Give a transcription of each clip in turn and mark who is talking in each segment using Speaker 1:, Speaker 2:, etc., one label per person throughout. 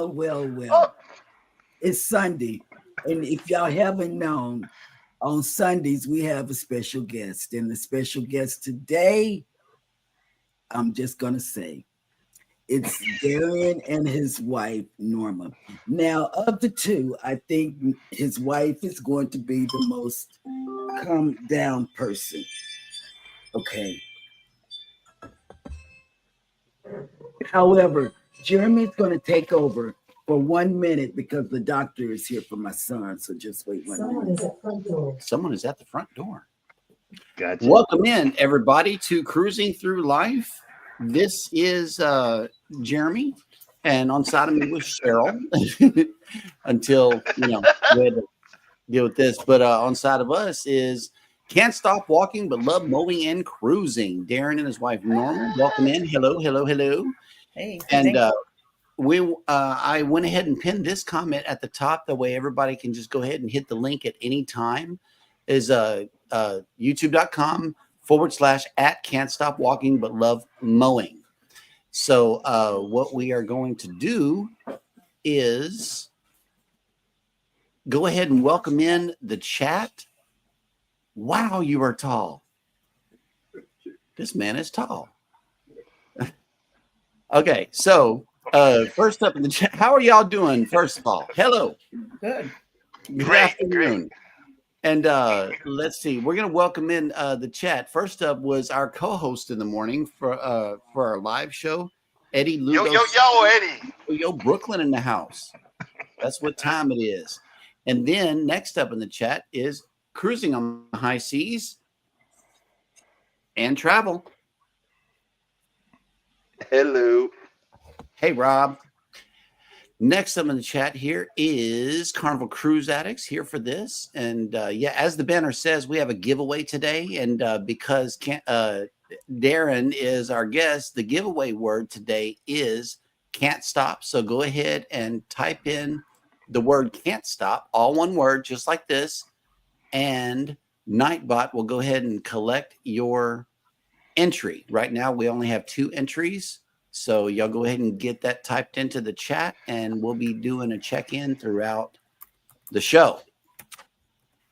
Speaker 1: Well. It's Sunday. And if y'all haven't known, on Sundays we have a special guest. And the special guest today, I'm just going to say, it's Darian and his wife, Norma. Now, of the two, I think his wife is going to be the most calm down person. Okay. However, Jeremy's going to take over for 1 minute because the doctor is here for my son. So just wait 1 minute.
Speaker 2: Someone is at the front door.
Speaker 3: Gotcha.
Speaker 2: Welcome in, everybody, to Cruising Through Life. This is Jeremy, and on side of me was Cheryl until, we had to deal with this. But on side of us is Can't Stop Walking But Love Mowing and Cruising. Darren and his wife, Norma. Welcome in. Hello.
Speaker 4: Hey.
Speaker 2: And I went ahead and pinned this comment at the top. That way everybody can just go ahead and hit the link at any time. Is youtube.com/@ Can't Stop Walking But Love Mowing. So what we are going to do is go ahead and welcome in the chat. Wow, you are tall. This man is tall. Okay, so first up in the chat, how are y'all doing? First of all, hello.
Speaker 4: Good.
Speaker 2: Good afternoon. And let's see, we're going to welcome in the chat. First up was our co-host in the morning for our live show, Eddie Lugo.
Speaker 5: Yo, Eddie.
Speaker 2: Yo, Brooklyn in the house. That's what time it is. And then next up in the chat is Cruising on the High Seas and Travel.
Speaker 5: Hello.
Speaker 2: Hey, Rob. Next up in the chat here is Carnival Cruise Addicts here for this. And as the banner says, we have a giveaway today. And because Darren is our guest, the giveaway word today is can't stop. So go ahead and type in the word can't stop, all one word, just like this. And Nightbot will go ahead and collect your entry. Right now, we only have 2 entries. So y'all go ahead and get that typed into the chat, and we'll be doing a check-in throughout the show.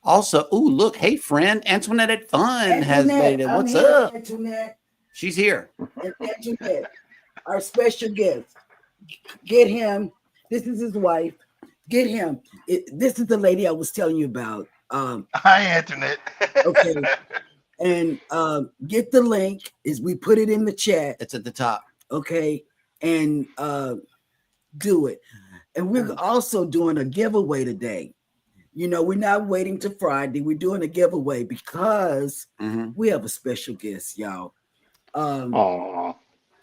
Speaker 2: Also, look, hey, friend, Antoinette at Fun has made it. What's up?
Speaker 1: Antoinette.
Speaker 2: She's here.
Speaker 1: Antoinette, our special guest. Get him. This is his wife. Get him. This is the lady I was telling you about.
Speaker 5: Hi, Antoinette.
Speaker 1: Okay. And get the link. We put it in the chat.
Speaker 2: It's at the top.
Speaker 1: Okay, and do it. And we're also doing a giveaway today. We're not waiting till Friday. We're doing a giveaway because we have a special guest, y'all.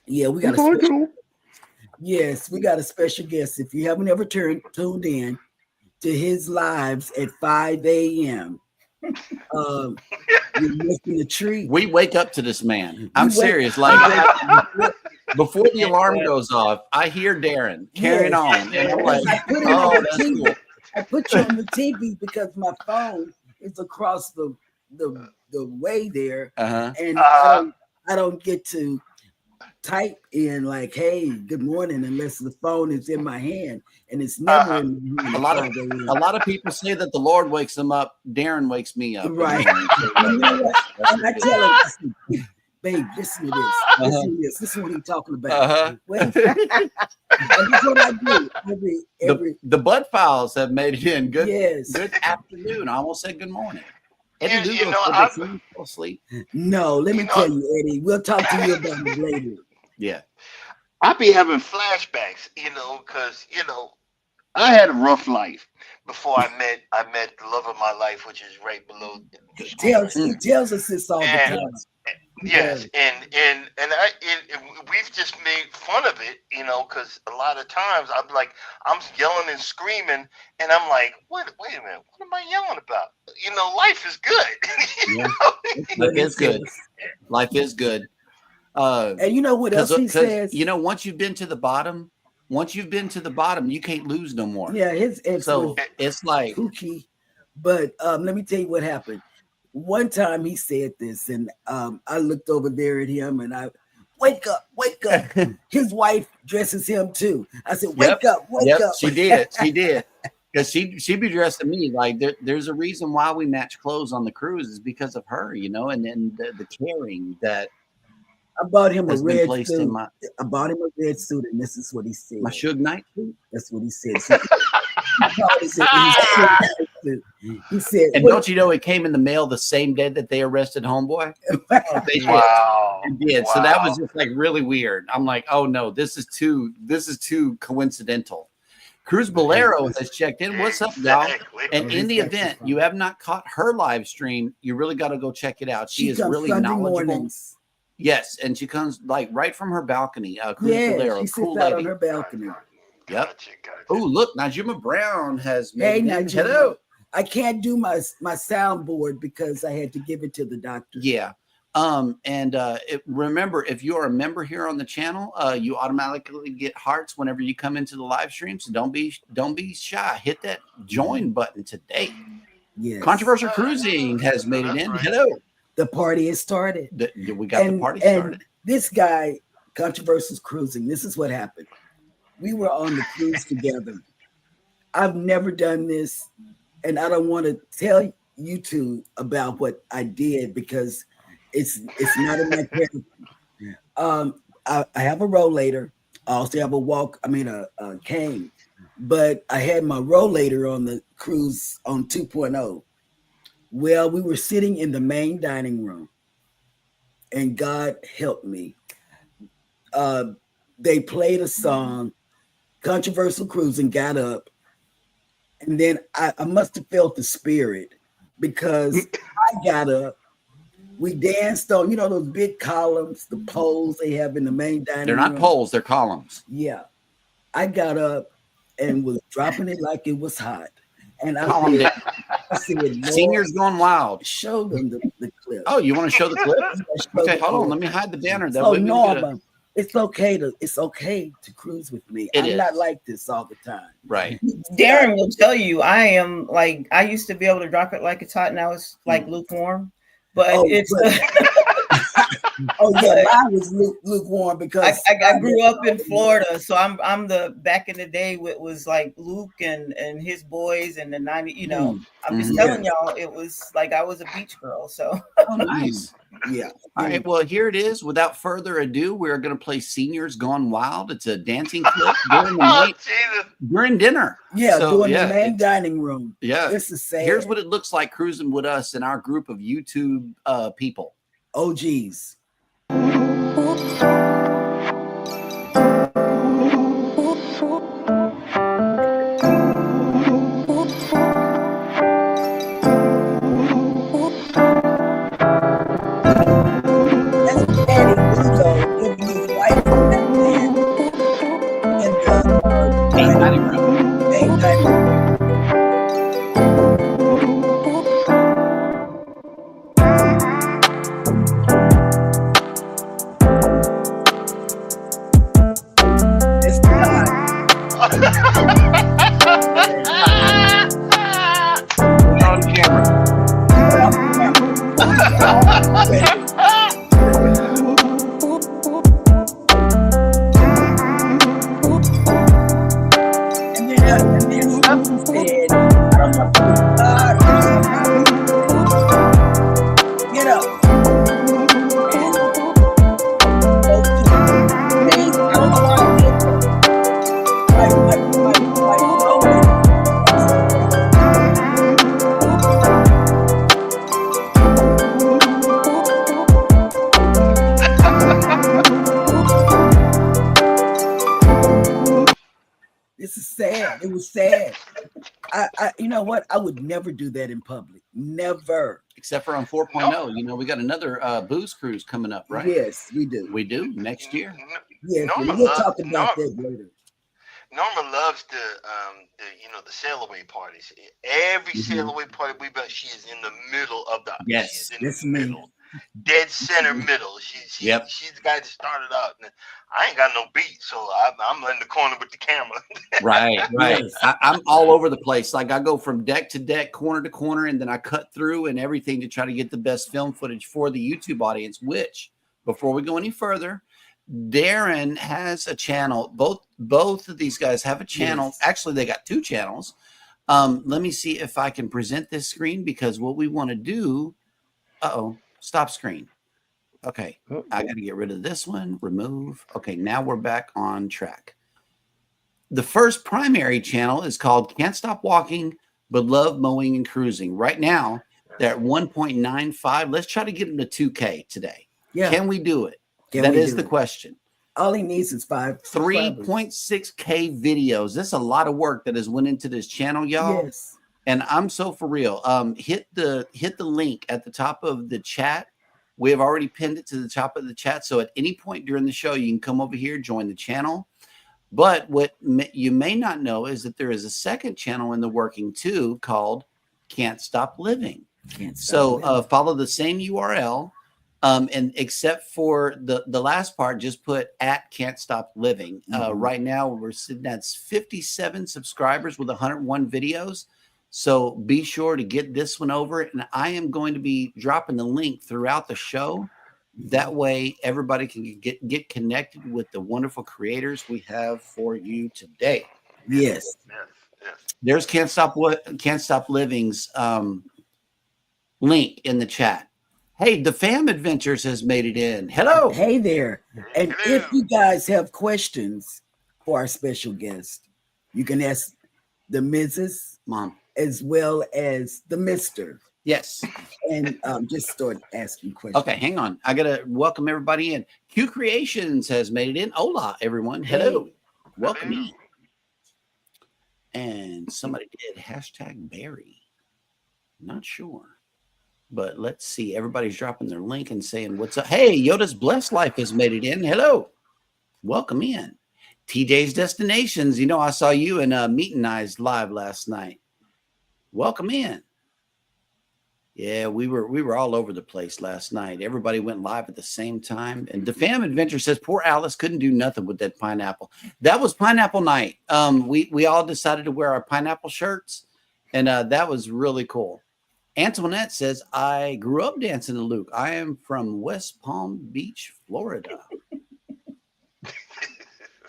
Speaker 1: Yeah, we got a special. Yes, we got a special guest. If you haven't ever tuned in to his lives at 5 a.m., you're missing the treat.
Speaker 2: We wake up to this man. I'm serious. Like before the alarm goes off, I hear Darren carrying on, and I'm like, that's cool.
Speaker 1: I put you on the TV because my phone is across the way there, and I don't get to type in like, "Hey, good morning," unless the phone is in my hand, and it's never in my hand.
Speaker 2: A lot of people say that the Lord wakes them up. Darren wakes me up.
Speaker 1: Right. And I tell him, babe, listen to this. Listen to this. This is what he's talking about. Well, and that's what I do every
Speaker 2: the Bud Files have made it in. Good,
Speaker 1: yes.
Speaker 2: Good afternoon. I almost said good morning.
Speaker 5: Eddie,
Speaker 2: asleep.
Speaker 1: No, let me tell you, Eddie. We'll talk to you about it later.
Speaker 2: Yeah.
Speaker 5: I be having flashbacks, because I had a rough life before I met the love of my life, which is right below.
Speaker 1: He tells us this all the time.
Speaker 5: Yes, and we've just made fun of it, because a lot of times I'm yelling and screaming, and I'm like, wait a minute, what am I yelling about? Life is good.
Speaker 2: Life is good. Life is good.
Speaker 1: And you know what else he says?
Speaker 2: Once you've been to the bottom, you can't lose no more.
Speaker 1: Yeah, his ex
Speaker 2: it's like
Speaker 1: kooky. But let me tell you what happened. One time he said this, and I looked over there at him, and I wake up, wake up. His wife dresses him too. I said, wake up, wake
Speaker 2: Yep,
Speaker 1: up.
Speaker 2: she did. She did. Because she'd be dressing me like there's a reason why we match clothes on the cruise is because of her, you know, and then the caring that
Speaker 1: I bought him a
Speaker 2: has been
Speaker 1: red
Speaker 2: placed
Speaker 1: suit.
Speaker 2: in my
Speaker 1: I bought him a red suit, and this is what he said.
Speaker 2: Suge Knight suit.
Speaker 1: That's what he said. So, he said,
Speaker 2: And don't you know it came in the mail the same day that they arrested Homeboy? They did.
Speaker 5: Wow.
Speaker 2: They did. So that was just like really weird. I'm like, oh no, this is too coincidental. Cruz Bolero has checked in. What's up, y'all?
Speaker 5: Exactly.
Speaker 2: And in the event you have not caught her live stream, you really got to go check it out. She is
Speaker 1: comes
Speaker 2: really
Speaker 1: Sunday
Speaker 2: knowledgeable.
Speaker 1: mornings.
Speaker 2: Yes, and she comes like right from her balcony. Cruz
Speaker 1: Yeah,
Speaker 2: Bolero,
Speaker 1: she sits
Speaker 2: cool
Speaker 1: out on
Speaker 2: lady.
Speaker 1: her balcony.
Speaker 2: Yep.
Speaker 5: Gotcha.
Speaker 2: Oh, look, Najima Brown has
Speaker 1: Hey,
Speaker 2: made it.
Speaker 1: Najima.
Speaker 2: Hello.
Speaker 1: I can't do my soundboard because I had to give it to the doctor.
Speaker 2: Yeah. Remember, if you're a member here on the channel, you automatically get hearts whenever you come into the live stream. So don't be shy. Hit that join button today.
Speaker 1: Yes.
Speaker 2: Controversial Cruising has made it in. Hello.
Speaker 1: The party has started.
Speaker 2: We got the party started.
Speaker 1: And this guy, Controversial Cruising, this is what happened. We were on the cruise together. I've never done this, and I don't want to tell you two about what I did because it's not in my character. I have a rollator. I also have a cane, but I had my rollator on the cruise on 2.0. Well, we were sitting in the main dining room, and God helped me. They played a song, Controversial Cruising, got up, and then I must have felt the spirit because I got up. We danced on, those big columns, the poles they have in the main dining room.
Speaker 2: They're not poles, they're columns.
Speaker 1: Yeah. I got up and was dropping it like it was hot. And I said, Lord,
Speaker 2: Seniors Gone Wild.
Speaker 1: show them the clip.
Speaker 2: Oh, you want to show the clip? Okay, hold on. Let me hide the banner. That way we can get a-
Speaker 1: it's okay to cruise with me. I'm not like this all the time.
Speaker 2: Right.
Speaker 4: Darren will tell you I used to be able to drop it like it's hot, and I was like lukewarm. But
Speaker 1: I was lukewarm because
Speaker 4: I grew up in Florida, so I'm the back in the day it was like Luke and his boys and the 90. I'm just telling y'all, it was like I was a beach girl. So
Speaker 2: Nice.
Speaker 1: Yeah.
Speaker 2: All right. Well, here it is. Without further ado, we're going to play Seniors Gone Wild. It's a dancing clip during dinner.
Speaker 1: Yeah,
Speaker 2: So,
Speaker 1: during the main dining room.
Speaker 2: Yeah.
Speaker 1: This is sad.
Speaker 2: Here's what it looks like cruising with us and our group of YouTube people.
Speaker 1: OGs.
Speaker 2: On camera.
Speaker 1: Get up. This is sad. It was sad. You know what? I would never do that in public. Never.
Speaker 2: Except for on 4.0. We got another booze cruise coming up, right?
Speaker 1: Yes, we do.
Speaker 2: We do next year.
Speaker 1: Yes,
Speaker 5: Norma
Speaker 1: we'll
Speaker 5: loves-
Speaker 1: talk about that later.
Speaker 5: Norma loves the sail away parties. Every
Speaker 1: Mhm.
Speaker 5: sail away party we've been, she is in the middle of the
Speaker 2: Yes,
Speaker 5: she's in
Speaker 1: that's
Speaker 5: the
Speaker 1: me.
Speaker 5: middle. Dead center middle. She's the guy that started out. And I ain't got no beat, so I'm in the corner with the camera.
Speaker 2: Right.
Speaker 1: Yes.
Speaker 2: I'm all over the place. Like I go from deck to deck, corner to corner, and then I cut through and everything to try to get the best film footage for the YouTube audience. Which, before we go any further, Darren has a channel. Both of these guys have a channel.
Speaker 1: Yes.
Speaker 2: Actually, they got 2 channels. Let me see if I can present this screen, because what we want to do. Stop screen. Okay, I got to get rid of this one. Remove. Okay, now we're back on track. The first primary channel is called Can't Stop Walking, but Love Mowing and Cruising. Right now, they're at 1.95. Let's try to get them to 2K today.
Speaker 1: Yeah.
Speaker 2: Can we do it?
Speaker 1: Can
Speaker 2: That
Speaker 1: we
Speaker 2: is
Speaker 1: do
Speaker 2: the
Speaker 1: it?
Speaker 2: question.
Speaker 1: All he needs is 5
Speaker 2: 3.6K videos. This is a lot of work that has went into this channel, y'all.
Speaker 1: Yes.
Speaker 2: And I'm so for real. Hit the link at the top of the chat. We have already pinned it to the top of the chat. So at any point during the show, you can come over here, join the channel. But what you may not know is that there is a second channel in the working too called Can't Stop Living. Follow the same URL. And except for the last part, just put at Can't Stop Living. Right now, we're sitting at 57 subscribers with 101 videos. So be sure to get this one over. And I am going to be dropping the link throughout the show. That way, everybody can get connected with the wonderful creators we have for you today.
Speaker 1: Yes.
Speaker 2: There's Can't Stop Living's link in the chat. Hey, the Fam Adventures has made it in. Hello.
Speaker 1: Hey there. And if you guys have questions for our special guest, you can ask the Mrs.
Speaker 2: Mom,
Speaker 1: as well as the Mr.
Speaker 2: Yes.
Speaker 1: And just start asking questions.
Speaker 2: Okay, hang on. I got to welcome everybody in. Q Creations has made it in. Hola, everyone. Hello.
Speaker 1: Hey.
Speaker 2: Welcome in. And somebody did hashtag Barry. Not sure. But let's see. Everybody's dropping their link and saying what's up. Hey, Yoda's Blessed Life has made it in. Hello. Welcome in. TJ's Destinations. You know, I saw you in Meeting Eyes live last night. Welcome in. Yeah, we were all over the place last night. Everybody went live at the same time. And the Fam Adventure says poor Alice couldn't do nothing with that pineapple. That was pineapple night. We all decided to wear our pineapple shirts, and that was really cool. Antoinette says, I grew up dancing to Luke. I am from West Palm Beach, Florida.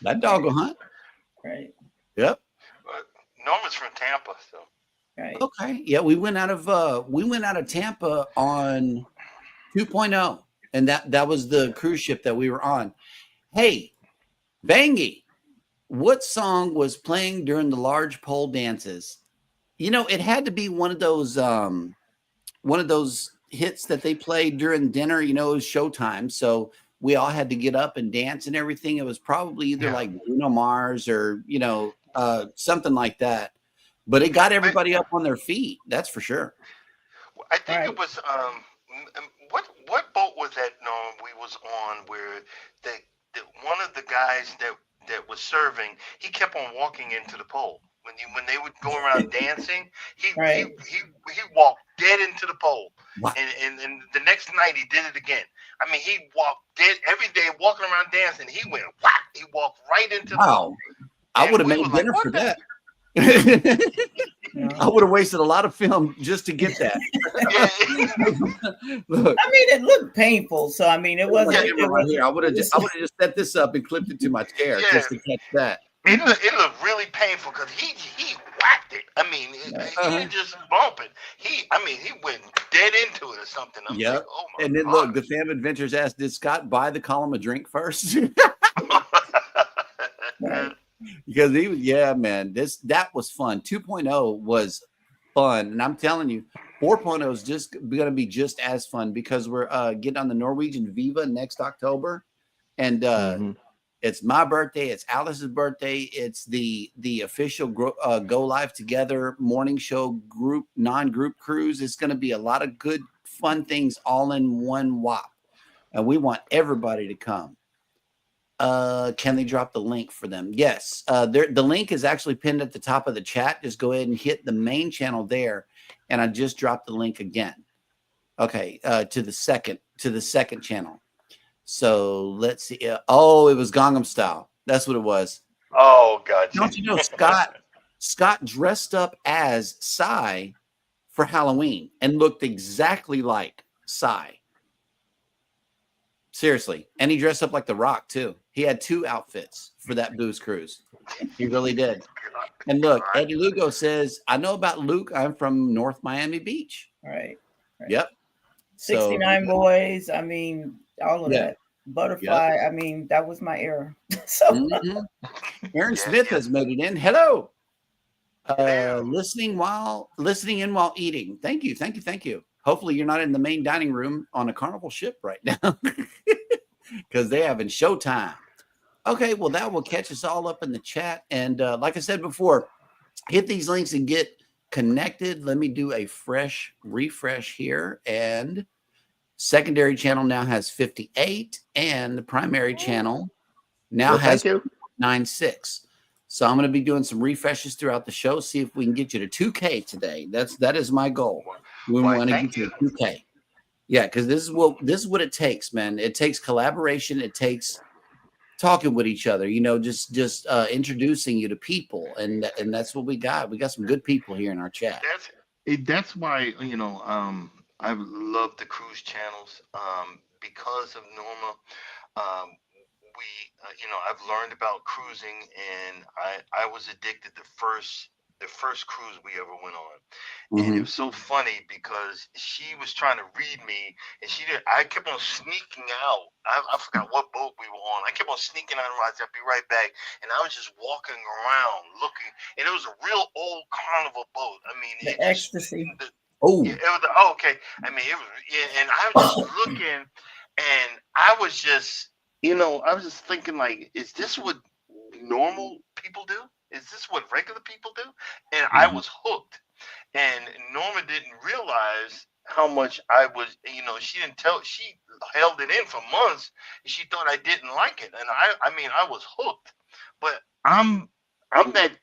Speaker 2: That dog will hunt.
Speaker 4: Right.
Speaker 2: Yep.
Speaker 5: Norman's from Tampa, so.
Speaker 4: Right.
Speaker 2: Okay. Yeah, we went out of Tampa on 2.0, and that was the cruise ship that we were on. Hey, Bangy, what song was playing during the large pole dances? You know, it had to be one of those hits that they played during dinner. You know, it was showtime, so we all had to get up and dance and everything. It was probably either like Bruno Mars or something like that. But it got everybody up on their feet. That's for sure.
Speaker 5: I think it was what boat was that? No, we was on where the one of the guys that was serving, he kept on walking into the pole. When they would go around dancing, he walked dead into the pole.
Speaker 2: Wow.
Speaker 5: And the next night he did it again. I mean, he walked dead every day, walking around dancing. He went whack. He walked right into the pole.
Speaker 2: I would have made dinner for that. I would have wasted a lot of film just to get that. Look,
Speaker 4: I mean, it looked painful, so I mean, it wasn't.
Speaker 2: I would have just set this up and clipped it to my chair just to catch that.
Speaker 5: It looked really painful because he whacked it. I mean, he didn't just bump it. He went dead into it or something.
Speaker 2: Yep.
Speaker 5: Like, oh my
Speaker 2: and then
Speaker 5: God.
Speaker 2: look, the Fam Adventures asked, did Scott buy the column a drink first? Because man, that was fun. 2.0 was fun, and I'm telling you, 4.0 is just going to be just as fun because we're getting on the Norwegian Viva next October, and it's my birthday, it's Alice's birthday, it's the official Go Live Together morning show non-group cruise. It's going to be a lot of good fun things all in one whop, and we want everybody to come. Can they drop the link for them? Yes. The link is actually pinned at the top of the chat. Just go ahead and hit the main channel there. And I just dropped the link again. Okay. To the second channel. So let's see. It was Gangnam Style. That's what it was.
Speaker 5: Oh, God.
Speaker 2: Don't you know Scott dressed up as Psy for Halloween and looked exactly like Psy. Seriously. And he dressed up like The Rock too. He had 2 outfits for that booze cruise. He really did. And look, Eddie Lugo says, I know about Luke. I'm from North Miami Beach.
Speaker 4: Right.
Speaker 2: Yep.
Speaker 4: 69 Boys. I mean, all of that. Butterfly. Yep. I mean, that was my era. So
Speaker 2: Aaron Smith has made it in. Hello. Listening in while eating. Thank you. Hopefully you're not in the main dining room on a Carnival ship right now because they're having showtime. Okay, well, that will catch us all up in the chat. And like I said before, hit these links and get connected. Let me do a fresh refresh here. And secondary channel now has 58, and the primary channel now has 96. So I'm going to be doing some refreshes throughout the show, see if we can get you to 2K today. That is my goal. We want to get you to 2K. Yeah, because this is what it takes, man. It takes collaboration. It takes talking with each other. You know, just introducing you to people, and that's what we got. We got some good people here in our chat.
Speaker 5: That's why I love the cruise channels because of Norma. I've learned about cruising, and I was addicted the first cruise we ever went on. And it was so funny because she was trying to read me, and I kept on sneaking out. I forgot what boat we were on. I kept on sneaking out, and I said, I'll be right back. And I was just walking around looking, and it was a real old Carnival boat. I mean,
Speaker 4: the ecstasy.
Speaker 5: Okay. I mean, it was, and I was just looking, and I was just thinking, like, is this what normal people do? Is this what regular people do? And I was hooked. And Norma didn't realize how much I was, she didn't tell, she held it in for months, and she thought I didn't like it. And I was hooked. But I'm that,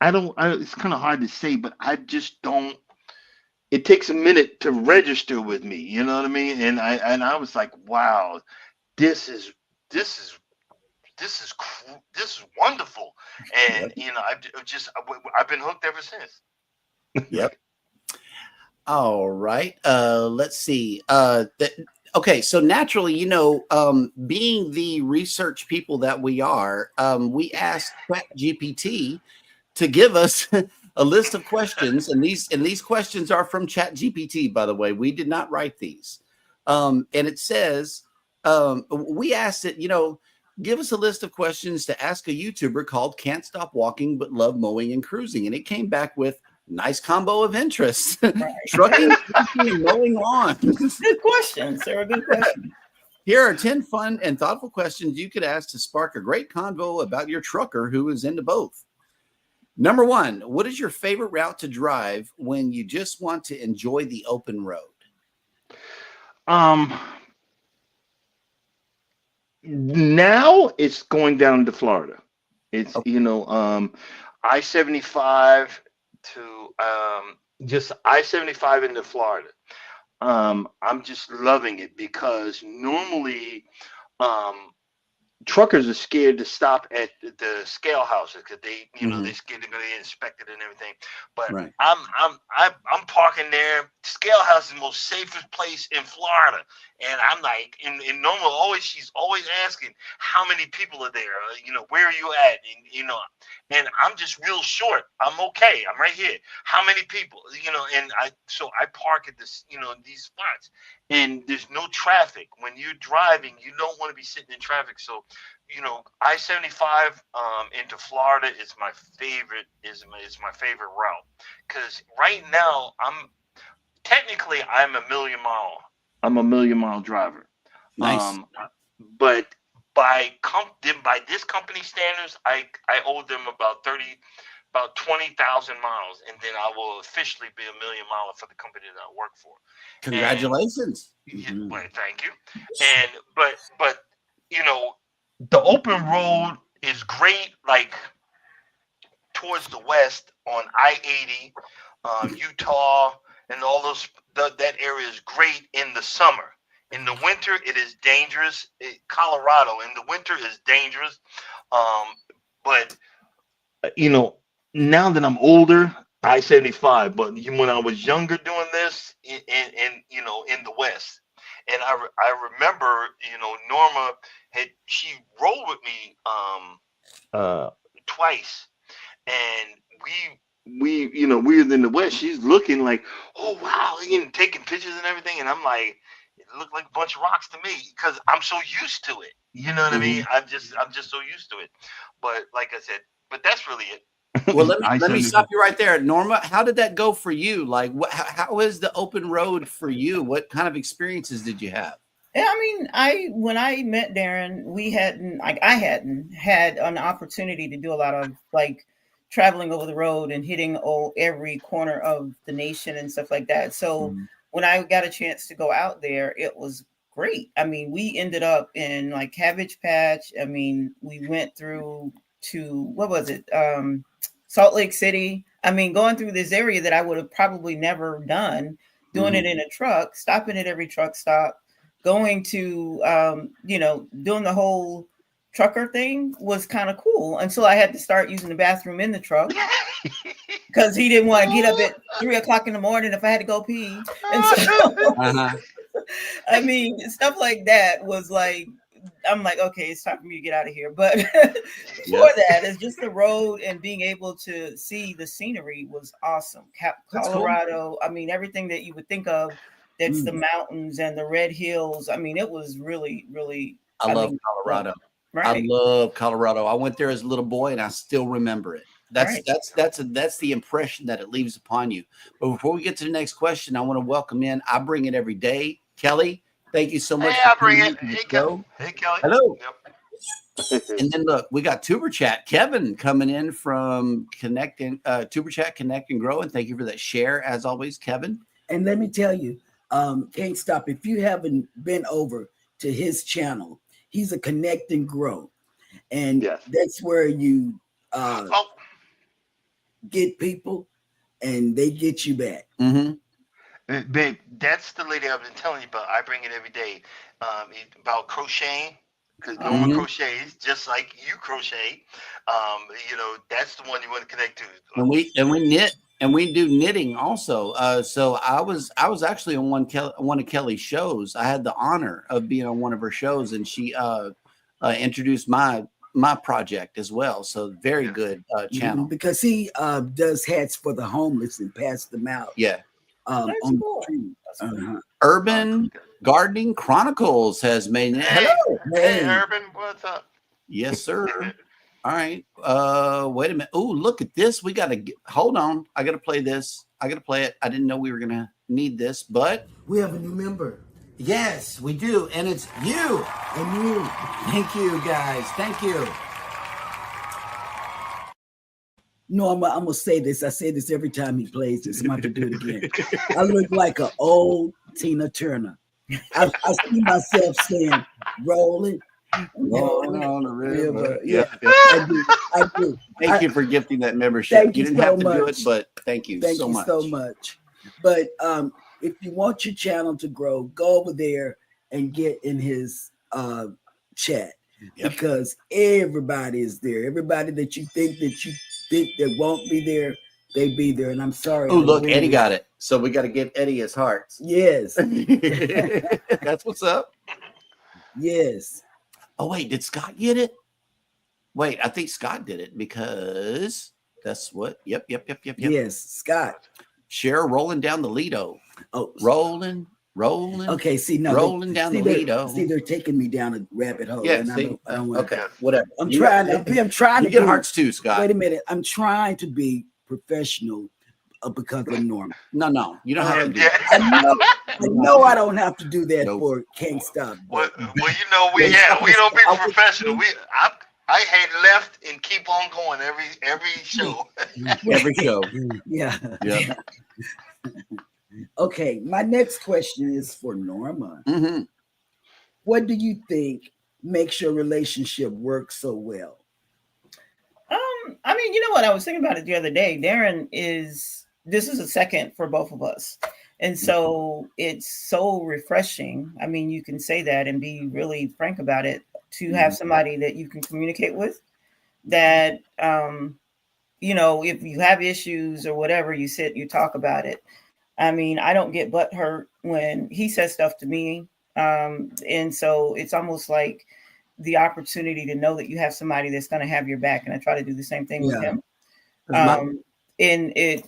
Speaker 5: it's kind of hard to say, but I just don't, it takes a minute to register with me, you know what I mean? And I was like, wow, this is wonderful. And I've been hooked ever since.
Speaker 2: Yep. All right. Let's see. Okay, so naturally, being the research people that we are, we asked ChatGPT to give us a list of questions, and these questions are from ChatGPT, by the way. We did not write these. And it says, we asked it, give us a list of questions to ask a YouTuber called Can't Stop Walking But Love Mowing and Cruising. And it came back with nice combo of interests. Right. Trucking, and mowing lawns.
Speaker 4: Good questions. They're a good question.
Speaker 2: Here are 10 fun and thoughtful questions you could ask to spark a great convo about your trucker who is into both. Number 1, what is your favorite route to drive when you just want to enjoy the open road?
Speaker 5: Now it's going down to Florida. It's I-75 to just I-75 into Florida. I'm just loving it because normally truckers are scared to stop at the scale houses because they they're scared to go get inspected and everything. But right. I'm parking there. Scale house is the most safest place in Florida, and I'm like, in Normal, she's always asking how many people are there. Where are you at? And I'm just real short. I'm okay. I'm right here. How many people? And I park at this, these spots, and there's no traffic. When you're driving, you don't want to be sitting in traffic. So, I-75 into Florida is my favorite. Is my favorite route because right now I'm a million mile driver.
Speaker 2: Nice.
Speaker 5: But by this company standards, I owe them about 20,000 miles, and then I will officially be a million miler for the company that I work for.
Speaker 2: Congratulations.
Speaker 5: Well, thank you. And but the open road is great, like towards the west on I-80, Utah, and all those. That area is great in the summer. In the winter, it is dangerous. Colorado in the winter is dangerous. But now that I'm older, I-75. But when I was younger doing this in the West, and I remember, Norma she rolled with me twice, and we was in the West. She's looking like, oh wow, taking pictures and everything, and I'm like, it looked like a bunch of rocks to me because I'm so used to it. You know what I mean? I'm just so used to it. But like I said, but that's really it.
Speaker 2: Well, let me stop you right there, Norma. How did that go for you? Like, how is the open road for you? What kind of experiences did you have?
Speaker 4: Yeah, I mean, when I met Darren, I hadn't had an opportunity to do a lot of like traveling over the road and hitting every corner of the nation and stuff like that. So when I got a chance to go out there, it was great. I mean, we ended up in like Cabbage Patch. I mean, we went through to what was it? Salt Lake City. I mean, going through this area that I would have probably never done, doing it in a truck, stopping at every truck stop, going to, doing the whole trucker thing was kind of cool until I had to start using the bathroom in the truck because he didn't want to get up at 3:00 in the morning if I had to go pee. And so, I mean, stuff like that was like, I'm like, okay, it's time for me to get out of here. But before that, it's just the road and being able to see the scenery was awesome. Colorado, cool. I mean, everything that you would think of, that's the mountains and the red hills. I mean, it was really, really.
Speaker 2: I love Colorado.
Speaker 4: Right.
Speaker 2: I love Colorado. I went there as a little boy, and I still remember it. That's the impression that it leaves upon you. But before we get to the next question, I want to welcome in. I bring it every day, Kelly. Thank you so much.
Speaker 5: Hey, I bring it. Hey, Kelly.
Speaker 2: Hello. Yep. And then look, we got Tuber Chat. Kevin coming in from Tuber Chat, Connect and Grow. And thank you for that share, as always, Kevin.
Speaker 1: And let me tell you, Can't Stop. If you haven't been over to his channel, he's a Connect and Grow. And that's where you get people and they get you back.
Speaker 2: Mm-hmm.
Speaker 5: Babe, that's the lady I've been telling you about. I bring it every day about crocheting, because Norma crochets just like you crochet. That's the one you want to connect to.
Speaker 2: And we knit, and we do knitting also. So I was actually on one of Kelly's shows. I had the honor of being on one of her shows, and she introduced my project as well. So very good channel,
Speaker 1: because he does hats for the homeless and pass them out.
Speaker 2: Yeah.
Speaker 4: Cool.
Speaker 2: Urban Gardening Chronicles has made it. Hello.
Speaker 5: Hey, Urban, what's up?
Speaker 2: Yes, sir. All right. Wait a minute. Oh, look at this. We got to hold on. I got to play this. I got to play it. I didn't know we were going to need this, but
Speaker 3: we have a new member.
Speaker 2: Yes, we do. And it's you.
Speaker 3: And you.
Speaker 2: Thank you, guys. Thank you.
Speaker 1: Norma, I'm going to say this. I say this every time he plays this. I'm going to do it again. I look like an old Tina Turner. I see myself saying, rolling
Speaker 2: on the river.
Speaker 1: Yeah. I do.
Speaker 2: Thank you for gifting that membership. You didn't have to do it, but thank you so much.
Speaker 1: Thank you so much. But if you want your channel to grow, go over there and get in his chat. Yep. Because everybody is there. Everybody that you think that won't be there, they be there. And I'm sorry.
Speaker 2: Oh, look, Eddie got it. So we got to give Eddie his hearts.
Speaker 1: Yes.
Speaker 2: That's what's up.
Speaker 1: Yes.
Speaker 2: Oh, wait, did Scott get it? Wait, I think Scott did it because that's what. Yep.
Speaker 1: Yes, Scott.
Speaker 2: Share rolling down the Lido. Oh, rolling.
Speaker 1: Okay,
Speaker 2: rolling down the Lido.
Speaker 1: See, they're taking me down a rabbit hole.
Speaker 2: Yeah,
Speaker 1: and
Speaker 2: see?
Speaker 1: I don't want
Speaker 2: okay, whatever.
Speaker 1: I'm trying to
Speaker 2: get hearts too, Scott.
Speaker 1: Wait a minute. I'm trying to be professional because of Norma.
Speaker 2: No, you don't have to do that.
Speaker 1: I know I don't have to do that for Can't Stop.
Speaker 5: Well, we don't be professional. I had left and keep on going every show.
Speaker 2: Every show.
Speaker 1: Yeah. Okay, my next question is for Norma.
Speaker 2: Mm-hmm.
Speaker 1: What do you think makes your relationship work so well?
Speaker 4: I mean, you know what? I was thinking about it the other day. This is a second for both of us. And so it's so refreshing. I mean, you can say that and be really frank about it, to have somebody that you can communicate with, that, if you have issues or whatever, you sit, you talk about it. I mean, I don't get butthurt when he says stuff to me. And so it's almost like the opportunity to know that you have somebody that's going to have your back. And I try to do the same thing with him. In it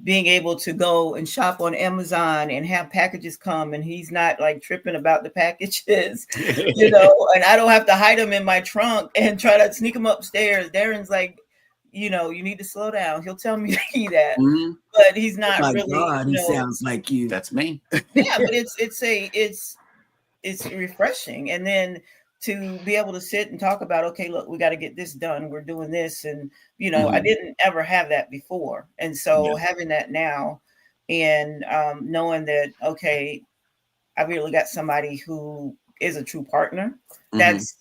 Speaker 4: being able to go and shop on Amazon and have packages come, and he's not like tripping about the packages, you know, and I don't have to hide them in my trunk and try to sneak them upstairs. Darren's like, you know, you need to slow down. He'll tell me that, but he's not
Speaker 1: My
Speaker 4: really.
Speaker 1: God, he sounds like you.
Speaker 2: That's me.
Speaker 4: Yeah, but it's refreshing, and then to be able to sit and talk about, okay, look, we got to get this done. We're doing this. And, you know, I didn't ever have that before. And so having that now and knowing that, okay, I really got somebody who is a true partner. That's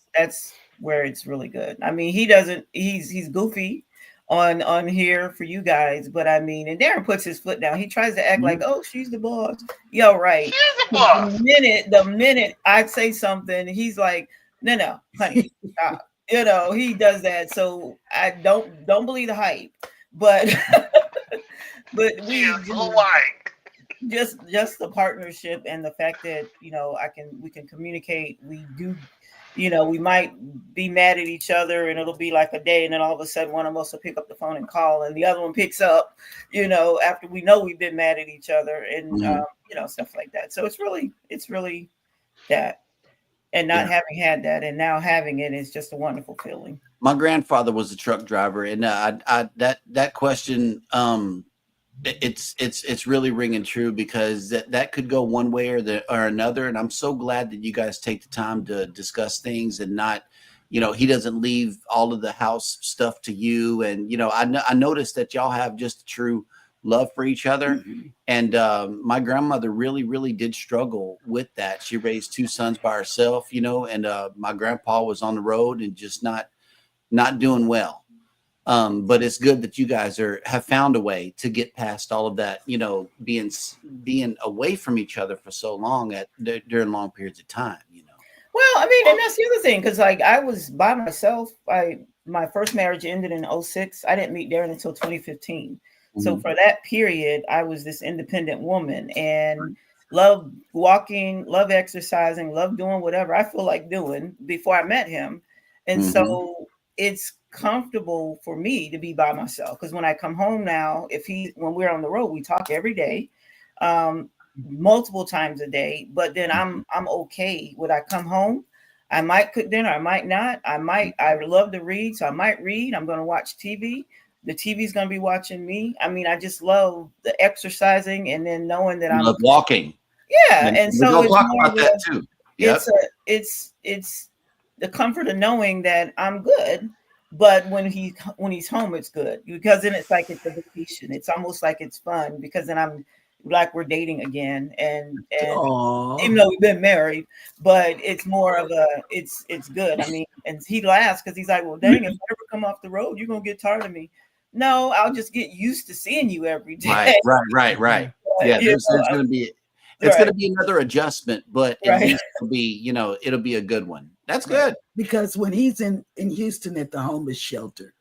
Speaker 4: where it's really good. I mean, he's goofy on here for you guys, but I mean, and Darren puts his foot down. He tries to act like, oh, she's the boss. Yo, right.
Speaker 5: She's the boss.
Speaker 4: The minute I say something, he's like, no, honey, stop. You know, he does that. So I don't believe the hype, but but we just the partnership and the fact that, you know, we can communicate. We do, you know, we might be mad at each other and it'll be like a day, and then all of a sudden one of us will pick up the phone and call, and the other one picks up, you know, after we know we've been mad at each other, and you know, stuff like that. So it's really that. And not having had that, and now having it is just a wonderful feeling.
Speaker 2: My grandfather was a truck driver, and that question, it's really ringing true, because that could go one way or another. And I'm so glad that you guys take the time to discuss things, and not, you know, he doesn't leave all of the house stuff to you. And, you know, I noticed that y'all have just a true love for each other. And my grandmother really did struggle with that. She raised 2 sons by herself, you know, and my grandpa was on the road and just not doing well. But it's good that you guys have found a way to get past all of that, you know, being away from each other for so long during long periods of time, you know.
Speaker 4: Well, I mean, and that's the other thing, because like I was by myself. My first marriage ended in 2006. I didn't meet Darren until 2015. So for that period, I was this independent woman and loved walking, love exercising, love doing whatever I feel like doing before I met him. And so it's comfortable for me to be by myself, because when I come home now, when we're on the road, we talk every day, multiple times a day. But then I'm okay when I come home. I might cook dinner, I might not. I love to read, so I might read. I'm going to watch TV. The TV's going to be watching me. I mean, I just love the exercising, and then knowing that I love
Speaker 2: walking.
Speaker 4: Yeah. And so it's more
Speaker 2: about that too. Yep.
Speaker 4: It's the comfort of knowing that I'm good, but when he's home, it's good, because then it's like it's a vacation. It's almost like it's fun, because then I'm like we're dating again, and even though we've been married, but it's more of it's good. I mean, and he laughs because he's like, well, dang, if I ever come off the road, you're gonna get tired of me. No, I'll just get used to seeing you every day.
Speaker 2: Right.
Speaker 4: But,
Speaker 2: yeah, there's gonna be gonna be another adjustment, but at least it'll be a good one. That's good.
Speaker 1: Because when he's in Houston at the homeless shelter,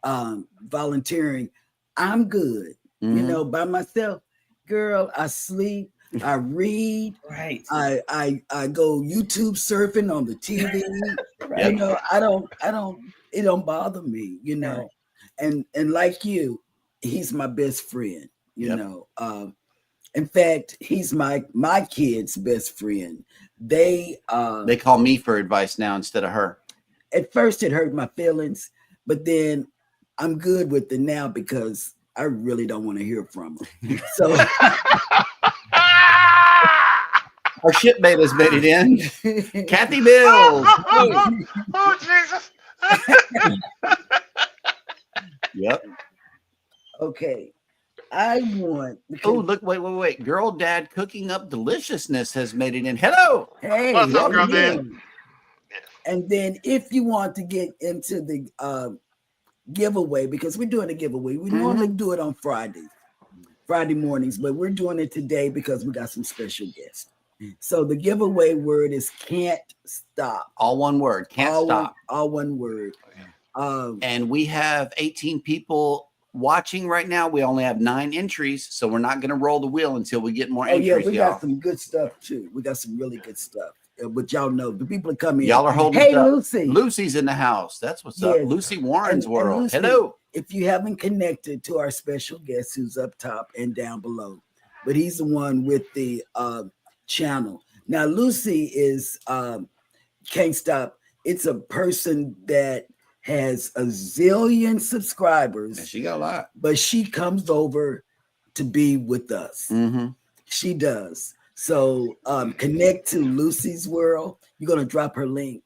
Speaker 1: volunteering, I'm good. You know, by myself. Girl, I sleep, I read,
Speaker 4: right.
Speaker 1: I go YouTube surfing on the TV.
Speaker 4: Right.
Speaker 1: You know, it don't bother me, you know. Right. And like you, he's my best friend, you know. In fact, he's my kid's best friend. They
Speaker 2: call me for advice now instead of her.
Speaker 1: At first it hurt my feelings, but then I'm good with it now, because I really don't want to hear from her. So
Speaker 2: our shipmate has made it in. Kathy Mills.
Speaker 5: Oh, Jesus.
Speaker 2: Yep.
Speaker 1: Okay. I want.
Speaker 2: Oh, look! Wait! Girl, Dad cooking up deliciousness has made it in. Hello.
Speaker 1: Hey,
Speaker 5: what's up, Girl Dad?
Speaker 1: And then, if you want to get into the giveaway, because we're doing a giveaway, we normally do it on Friday mornings, but we're doing it today because we got some special guests. So the giveaway word is "can't stop."
Speaker 2: All one word. Can't stop.
Speaker 1: All one word.
Speaker 2: And we have 18 people watching right now, we only have 9 entries, so we're not going to roll the wheel until we get more
Speaker 1: Oh yeah,
Speaker 2: entries,
Speaker 1: we
Speaker 2: y'all.
Speaker 1: got some good stuff too. We got some really good stuff. But y'all know the people that come in.
Speaker 2: Y'all are holding
Speaker 1: Hey,
Speaker 2: up.
Speaker 1: Lucy.
Speaker 2: Lucy's in the house. That's what's up.
Speaker 1: Yes.
Speaker 2: Lucy Warren's
Speaker 1: And
Speaker 2: World.
Speaker 1: Lucy,
Speaker 2: Hello.
Speaker 1: if you haven't connected to our special guest who's up top and down below, but he's the one with the channel. Now, Lucy is Can't Stop. It's a person that has a zillion subscribers.
Speaker 2: And she got a lot.
Speaker 1: But she comes over to be with us.
Speaker 2: Mm-hmm.
Speaker 1: She does. So connect to Lucy's World. You're going to drop her link.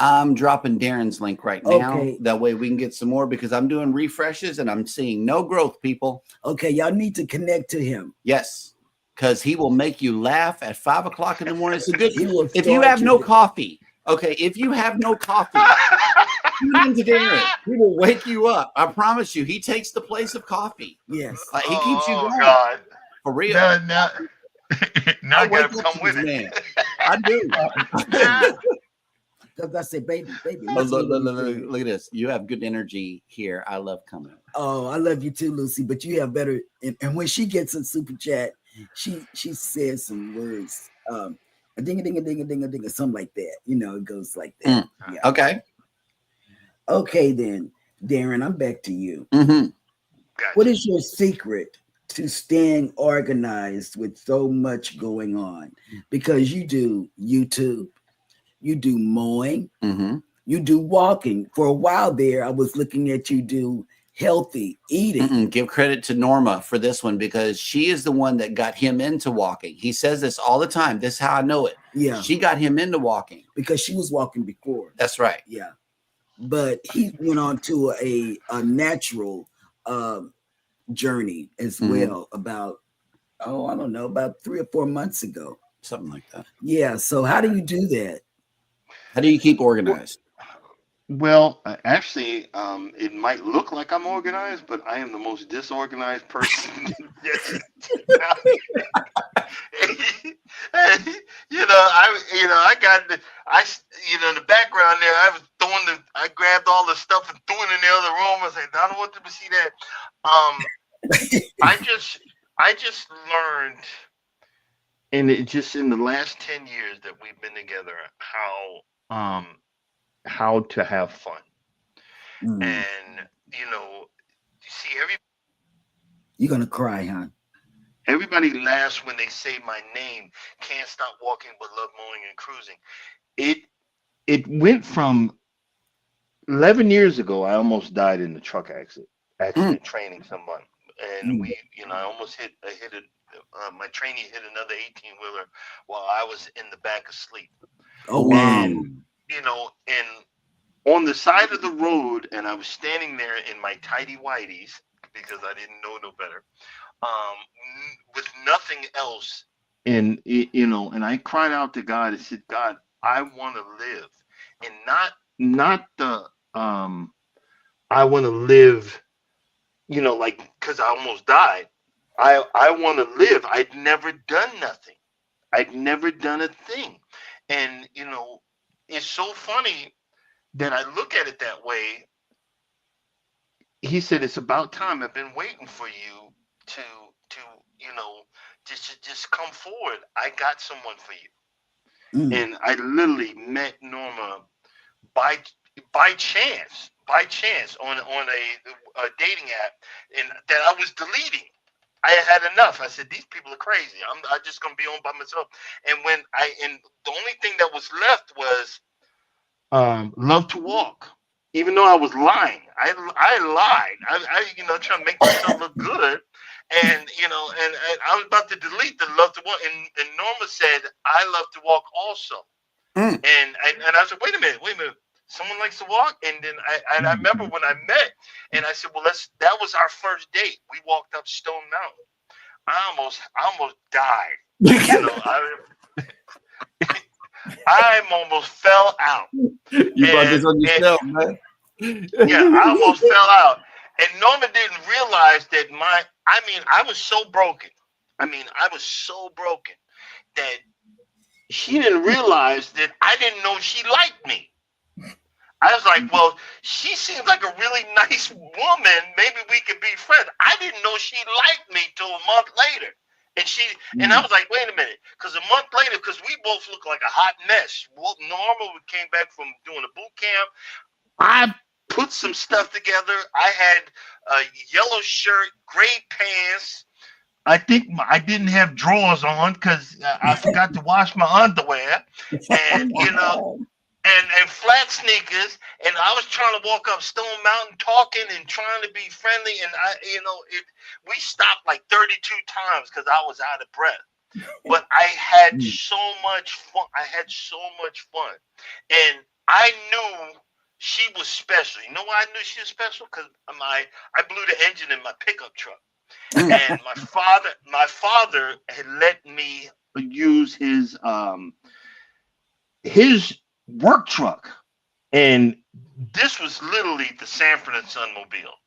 Speaker 2: I'm dropping Darren's link right now.
Speaker 1: Okay.
Speaker 2: That way we can get some more because I'm doing refreshes and I'm seeing no growth, people.
Speaker 1: Okay, y'all need to connect to him.
Speaker 2: Yes, because he will make you laugh at 5 o'clock in the morning. It's a good.
Speaker 1: He will
Speaker 2: If you
Speaker 1: start
Speaker 2: have no
Speaker 1: you-
Speaker 2: coffee, okay. If you have no coffee, tune into Darren. He will wake you up. I promise you. He takes the place of coffee.
Speaker 1: Yes.
Speaker 2: He keeps you
Speaker 5: Oh
Speaker 2: going
Speaker 5: God!
Speaker 2: for real.
Speaker 5: Now I
Speaker 2: wake
Speaker 5: gotta
Speaker 2: up
Speaker 5: come
Speaker 2: to
Speaker 5: with
Speaker 2: this
Speaker 5: it.
Speaker 2: man. I do.
Speaker 1: Because I said, baby.
Speaker 2: Oh,
Speaker 1: listen to what he said.
Speaker 2: look at this. You have good energy here. I love coming.
Speaker 1: Oh, I love you too, Lucy. But you have better. And when she gets a super chat, she says some words. A ding a ding a ding a ding a ding or something like that. You know, it goes like that. Yeah.
Speaker 2: Okay.
Speaker 1: Okay, then, Darren, I'm back to you.
Speaker 2: Mm-hmm.
Speaker 5: Gotcha.
Speaker 1: What is your secret to staying organized with so much going on? Because you do YouTube, you do mowing,
Speaker 2: Mm-hmm.
Speaker 1: you do walking. For a while there, I was looking at you do healthy eating.
Speaker 2: Give credit to Norma for this one because she is the one that got him into walking. He says this all the time. This is how I know it.
Speaker 1: Yeah,
Speaker 2: She got him into walking.
Speaker 1: because she was walking before.
Speaker 2: That's right.
Speaker 1: Yeah, but he went on to a natural journey as
Speaker 2: Mhm.
Speaker 1: well about, I don't know, about 3 or 4 months ago.
Speaker 2: Something like that.
Speaker 1: Yeah, so how do you do that?
Speaker 2: How do you keep organized?
Speaker 5: Well, actually, it might look like I'm organized, but I am the most disorganized person. I got in the background there. I was I grabbed all the stuff and threw it in the other room. I said, I don't want them to see that. I just learned, and it just in the last 10 years that we've been together, how to have fun.
Speaker 1: Mm.
Speaker 5: And you see,
Speaker 1: You're gonna cry, huh?
Speaker 5: everybody laughs when they say my name. Can't stop walking, but love mowing and cruising. It went from 11 years ago. I almost died in the truck accident training someone, and I almost hit my trainee hit another 18-wheeler while I was in the back asleep.
Speaker 1: Oh wow.
Speaker 5: And on the side of the road, and I was standing there in my tidy whities because I didn't know no better, with nothing else. And and I cried out to God and said, God, I want to live, and not the I want to live, because I almost died. I want to live. I'd never done nothing. I'd never done a thing, and it's so funny that I look at it that way. He said, it's about time. I've been waiting for you to just come forward. I got someone for you.
Speaker 1: Mm.
Speaker 5: And I literally met Norma by chance on a dating app, and that I was deleting. I had enough. I said, these people are crazy. I'm just gonna be on by myself. And the only thing that was left was Love to Walk. Even though I was lying, I lied. I trying to make myself look good, and and I was about to delete the Love to Walk, and Norma said, I love to walk also. And I said, wait a minute, someone likes to walk. And then I remember when I met, and I said, well, that was our first date. We walked up Stone Mountain. I almost died. I almost fell out.
Speaker 2: You brought this on yourself, man.
Speaker 5: Yeah, I almost fell out. And Norma didn't realize that I was so broken. I was so broken that she didn't realize that I didn't know she liked me. I was like, well, she seems like a really nice woman. Maybe we could be friends. I didn't know she liked me till a month later. And I was like, wait a minute, because a month later, because we both look like a hot mess. Well, Norma, we came back from doing a boot camp. I put some stuff together. I had a yellow shirt, gray pants. I think I didn't have drawers on because I forgot to wash my underwear, and and flat sneakers. And I was trying to walk up Stone Mountain, talking and trying to be friendly. And we stopped like 32 times because I was out of breath. But I had so much fun. And I knew she was special. You know why I knew she was special? Because I blew the engine in my pickup truck. And my father had let me use his work truck, and this was literally the Sanford and Son mobile.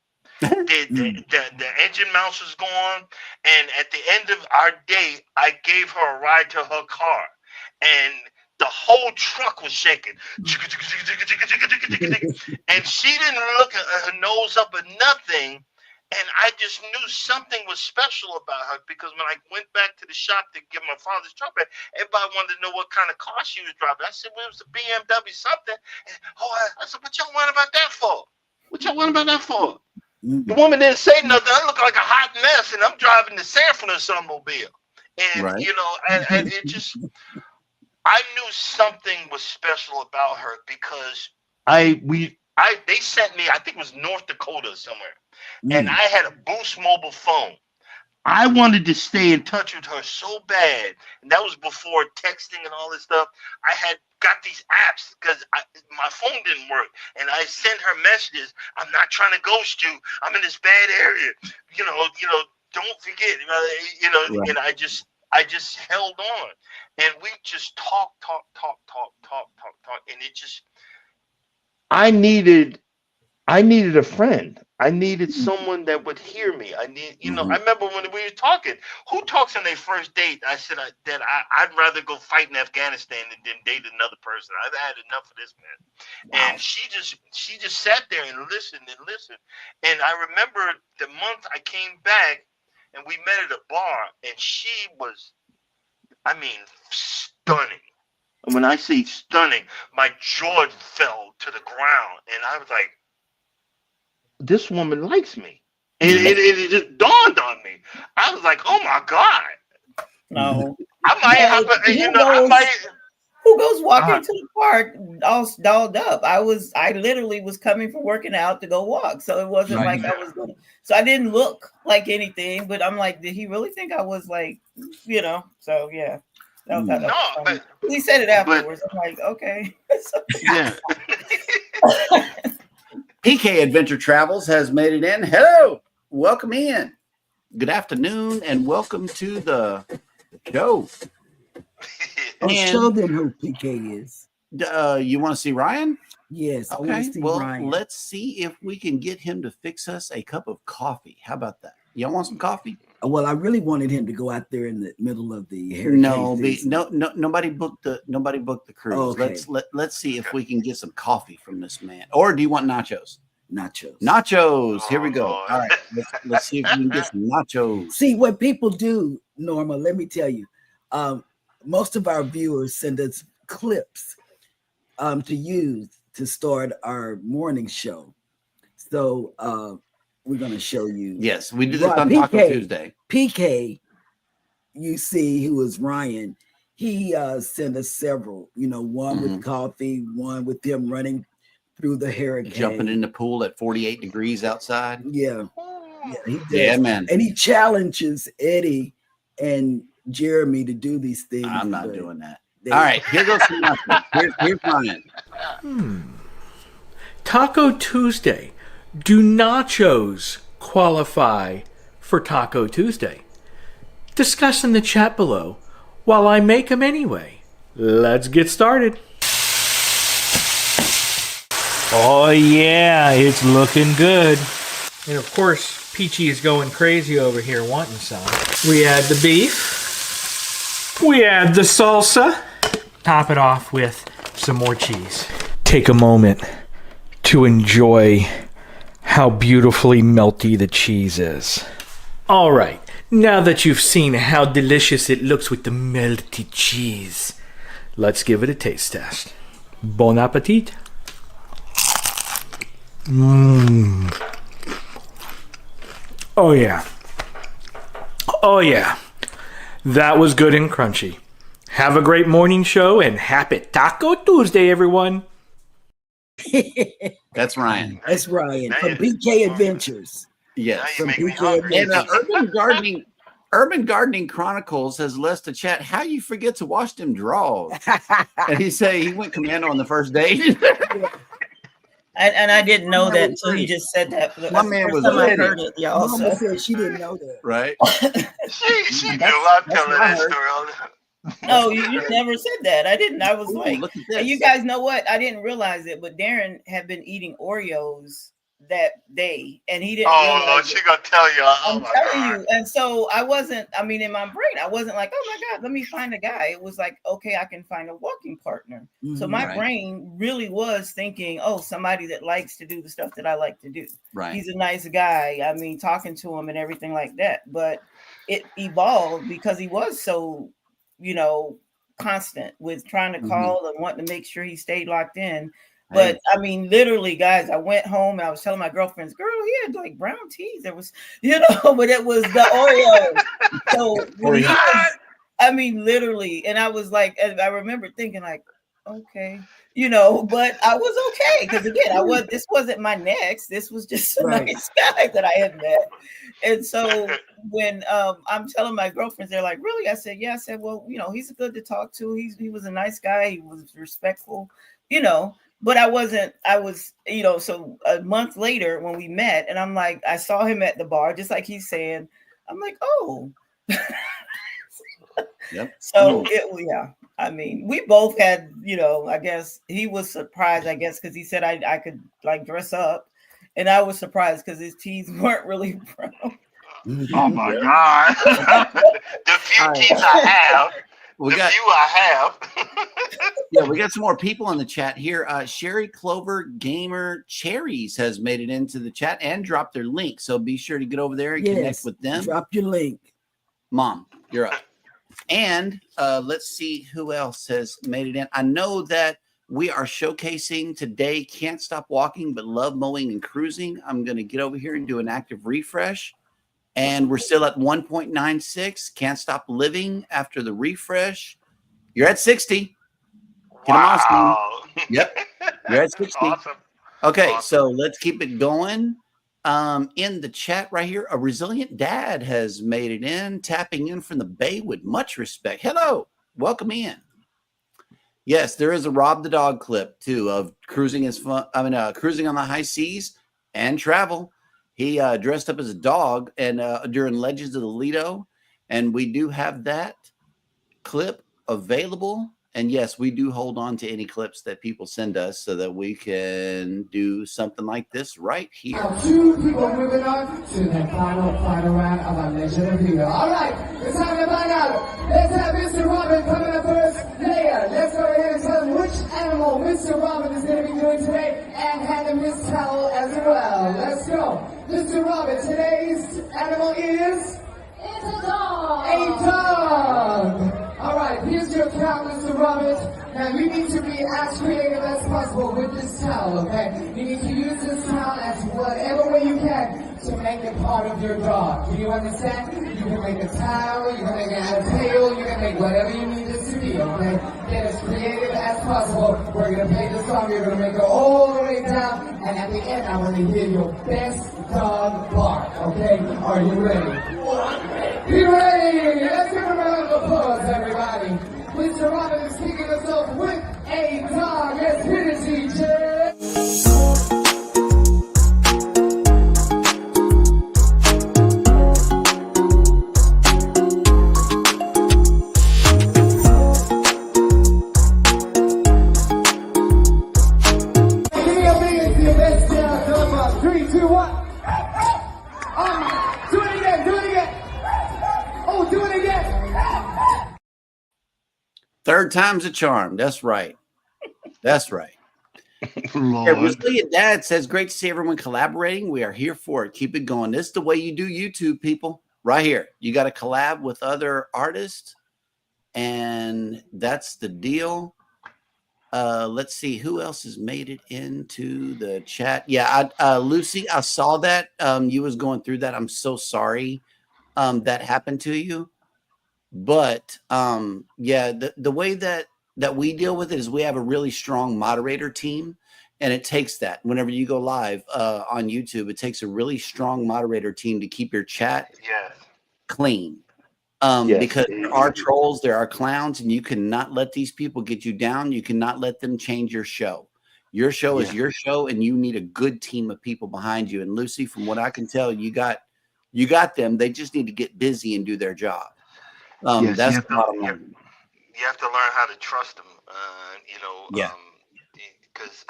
Speaker 5: The engine mounts was gone, and at the end of our day, I gave her a ride to her car, and the whole truck was shaking, and she didn't look at her nose up or nothing. And I just knew something was special about her, because when I went back to the shop to get my father's truck back, everybody wanted to know what kind of car she was driving. I said, well, it was a BMW something. And, I said, what y'all want about that for? The woman didn't say nothing. I look like a hot mess, and I'm driving the Sanford and Son mobile. And, and it just, I knew something was special about her, because they sent me, I think it was North Dakota somewhere. And I had a Boost mobile phone. I wanted to stay in touch with her so bad. And that was before texting and all this stuff. I had got these apps because my phone didn't work. And I sent her messages. I'm not trying to ghost you. I'm in this bad area. Don't forget. And I just held on. And we just talked. And it just, I needed a friend. I needed someone that would hear me. I remember when we were talking, who talks on their first date? I said I'd rather go fight in Afghanistan than date another person. I've had enough of this, man. Wow. And she just sat there and listened. And I remember the month I came back and we met at a bar, and she was, stunning. And when I say stunning, my jaw fell to the ground, and I was like, this woman likes me. And it just dawned on me. I was like, oh my God.
Speaker 4: No.
Speaker 5: I might have
Speaker 4: who goes walking to the park all dolled up? I literally was coming from working out to go walk. So it wasn't like I was going. So I didn't look like anything, but I'm like, did he really think I was like, so yeah. But he said it afterwards. I'm like, okay.
Speaker 5: Yeah.
Speaker 2: PK Adventure Travels has made it in. Hello, welcome in. Good afternoon, and welcome to the show.
Speaker 1: Show them who PK is.
Speaker 2: You want to see Ryan?
Speaker 1: Yes.
Speaker 2: Okay. Well,
Speaker 1: Ryan.
Speaker 2: let's see if we can get him to fix us a cup of coffee. How about that? Y'all want some coffee?
Speaker 1: Well, I really wanted him to go out there in the middle of the hurricane.
Speaker 2: Nobody booked the cruise.
Speaker 1: Okay.
Speaker 2: Let's see if we can get some coffee from this man. Or do you want nachos?
Speaker 1: Nachos.
Speaker 2: Here we go. All right. Let's see if we can get some nachos.
Speaker 1: See what people do, Norma. Let me tell you. Most of our viewers send us clips to use to start our morning show. So we're going to show you.
Speaker 2: Yes, we did this on Taco Tuesday.
Speaker 1: PK, you see, who is Ryan, he sent us several, one with coffee, one with him running through the hurricane.
Speaker 2: Jumping in the pool at 48 degrees outside.
Speaker 1: Yeah. He does.
Speaker 2: Yeah, man.
Speaker 1: And he challenges Eddie and Jeremy to do these things.
Speaker 2: I'm not doing that. All right, here goes some nachos. Here's Ryan.
Speaker 6: Taco Tuesday. Do nachos qualify for Taco Tuesday? Discuss in the chat below while I make them anyway. Let's get started. Oh yeah, it's looking good. And of course, Peachy is going crazy over here wanting some. We add the beef. We add the salsa. Top it off with some more cheese. Take a moment to enjoy how beautifully melty the cheese is. All right, now that you've seen how delicious it looks with the melty cheese, let's give it a taste test. Bon appetit. Oh yeah. Oh yeah. That was good and crunchy. Have a great morning show and happy Taco Tuesday, everyone.
Speaker 2: That's Ryan.
Speaker 1: That's Ryan
Speaker 5: Now
Speaker 1: from
Speaker 5: you-
Speaker 1: BK Adventures.
Speaker 5: Now
Speaker 2: Yes.
Speaker 5: you make me
Speaker 1: BK
Speaker 5: hungry.
Speaker 2: And Urban Gardening Chronicles has left a chat. How you forget to wash them drawers? And he say he went commando on the first date.
Speaker 4: And I didn't know that until you just said that. That's
Speaker 2: My
Speaker 4: the
Speaker 2: man
Speaker 4: first
Speaker 2: was
Speaker 4: time I
Speaker 2: ready.
Speaker 4: heard it, y'all.
Speaker 1: Mama
Speaker 4: So.
Speaker 1: said she didn't know that.
Speaker 2: Right.
Speaker 5: She knew. I'm
Speaker 1: that's
Speaker 5: telling
Speaker 1: what I
Speaker 5: that
Speaker 1: heard.
Speaker 5: story all the time.
Speaker 4: No, you never said that. I didn't. I was
Speaker 2: Ooh,
Speaker 4: like,
Speaker 2: look at
Speaker 4: and
Speaker 2: this.
Speaker 4: you guys know what? I didn't realize it, but Darren had been eating Oreos that day, and he didn't.
Speaker 5: Oh,
Speaker 4: realize
Speaker 5: she
Speaker 4: it.
Speaker 5: gonna tell you. Oh
Speaker 4: I'm
Speaker 5: my
Speaker 4: telling
Speaker 5: God.
Speaker 4: you. And so I wasn't, I mean, in my brain, I wasn't like, oh my God, let me find a guy. It was like, okay, I can find a walking partner. So my
Speaker 2: Right.
Speaker 4: brain really was thinking, oh, somebody that likes to do the stuff that I like to do.
Speaker 2: Right.
Speaker 4: He's a nice guy. I mean, talking to him and everything like that. But it evolved because he was so, constant with trying to call and wanting to make sure he stayed locked in. But I mean, literally, guys, I went home and I was telling my girlfriends, girl, he had like brown teeth. There was, but it was the Oreo. So when he was, I mean, literally, and I was like, and I remember thinking like, okay, but I was okay because again, this wasn't my next. This was just a
Speaker 1: Right.
Speaker 4: nice guy that I had met. And so when I'm telling my girlfriends, they're like, really? I said, yeah. I said, well, he's good to talk to. He was a nice guy. He was respectful, but I was, so a month later when we met and I'm like, I saw him at the bar, just like he's saying, I'm like, oh,
Speaker 2: Yep.
Speaker 4: so yeah. I mean, we both had, I guess he was surprised, because he said I could like dress up. And I was surprised because his teeth weren't really brown.
Speaker 5: Oh my God. The few teeth I have.
Speaker 2: We got we got some more people in the chat here. Sherry Clover Gamer Cherries has made it into the chat and dropped their link. So be sure to get over there and connect with them.
Speaker 1: Drop your link.
Speaker 2: Mom, you're up. And let's see who else has made it in. I know that we are showcasing today Can't Stop Walking, but Love Mowing and Cruising. I'm going to get over here and do an active refresh. And we're still at 1.96. Can't Stop Living after the refresh. You're at 60. Get 'em on, Steve.
Speaker 5: wow.
Speaker 2: Yep. You're at 60.
Speaker 5: Awesome.
Speaker 2: Okay,
Speaker 5: Awesome.
Speaker 2: so let's keep it going. In the chat right here, a resilient dad has made it in, tapping in from the Bay with much respect. Hello, welcome in. Yes, there is a Rob the Dog clip too of cruising is fun. Cruising on the high seas and travel. He dressed up as a dog and during Legends of the Lido, and we do have that clip available. And yes, we do hold on to any clips that people send us so that we can do something like this right here.
Speaker 7: Two people moving on to the final round of our Legend of Lido. All right, it's time to find out. Let's have Mr. Robin coming up first. Leia, let's go ahead and tell him which animal Mr. Robin is going to be doing today and hand him his towel as well. Let's go. Mr. Robin, today's animal is?
Speaker 8: It's a dog.
Speaker 7: A dog. All right, here's your count, Mr. Roberts. Now you need to be as creative as possible with this towel, okay? You need to use this towel as whatever way you can to make it part of your dog. Do you understand? You can make a towel, you can make it a tail, you can make whatever you need it to be, okay? Get as creative as possible. We're gonna play the song, you're gonna make it all the way down, and at the end, I wanna hear your best dog bark, okay? Are you ready? Be ready! Let's give a round of applause, everybody. Mr. Robin is kicking us off with a dog. Let's hit it, teacher. Give me a big for your best dog. Come on, 3, 2, 1. Do it again, do it again. Oh, do it again.
Speaker 2: Third time's a charm. That's right. That's right. Hey,
Speaker 5: Lord.
Speaker 2: Resilient Dad says, great to see everyone collaborating. We are here for it. Keep it going. This is the way you do YouTube, people. Right here. You got to collab with other artists, and that's the deal. Let's see who else has made it into the chat. Yeah, Lucy, I saw that. You was going through that. I'm so sorry that happened to you. But yeah, the way that we deal with it is we have a really strong moderator team, and it takes that. Whenever you go live on YouTube, it takes a really strong moderator team to keep your chat
Speaker 5: Yes.
Speaker 2: clean.
Speaker 5: Yes.
Speaker 2: Because there are trolls, there are clowns, and you cannot let these people get you down. You cannot let them change your show. Your show is your show, and you need a good team of people behind you. And Lucy, from what I can tell, you got them. They just need to get busy and do their job.
Speaker 5: Yes,
Speaker 2: That's
Speaker 5: you
Speaker 2: the bottom line.
Speaker 5: you have to learn how to trust them.
Speaker 2: Yeah.
Speaker 5: Because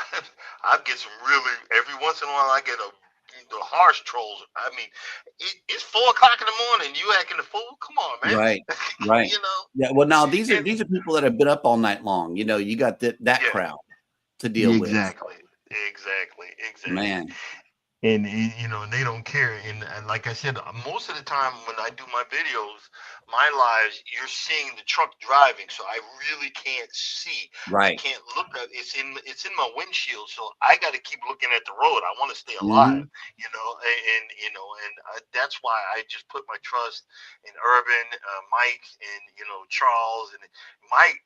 Speaker 5: I get some really, every once in a while I get the harsh trolls. I mean, it's 4 o'clock in the morning. You acting a fool? Come on, man.
Speaker 2: Right. Right.
Speaker 5: You know.
Speaker 2: Yeah. Well, now these are people that have been up all night long. You know, you got that crowd to deal with.
Speaker 5: Exactly.
Speaker 2: Man.
Speaker 5: And they don't care. And like I said, most of the time when I do my videos, my lives, you're seeing the truck driving, so I really can't see.
Speaker 2: Right.
Speaker 5: I can't look at it's in my windshield, so I got to keep looking at the road. I want to stay alive, and that's why I just put my trust in Urban, Mike, and Charles, and Mike.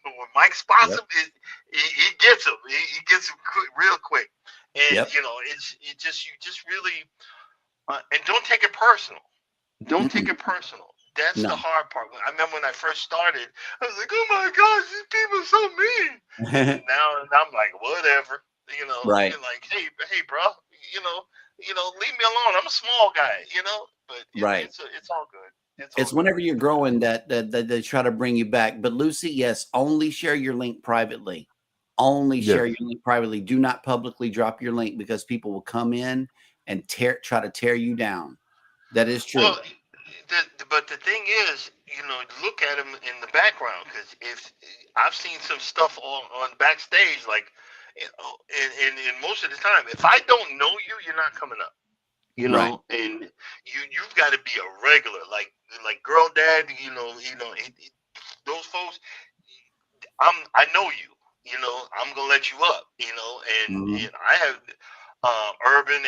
Speaker 5: When Mike spots him, he gets him. He gets him real quick. And you just really and don't take it personal. Don't take it personal. That's the hard part. I remember when I first started, I was like, "Oh my gosh, these people are so mean." now I'm like, whatever.
Speaker 2: Right.
Speaker 5: Like, hey, bro, leave me alone. I'm a small guy, But it's all good.
Speaker 2: It's whenever you're growing that they try to bring you back. But Lucy, yes, only share your link privately. Only share your link privately. Do not publicly drop your link because people will come in and try to tear you down. That is true.
Speaker 5: Well, but the thing is, look at him in the background, because if I've seen some stuff on backstage, like, and most of the time, if I don't know you, you're not coming up.
Speaker 2: Right.
Speaker 5: And you've got to be a regular, like Girl Dad. Those folks. I know you. I'm gonna let you up. And I have Urban,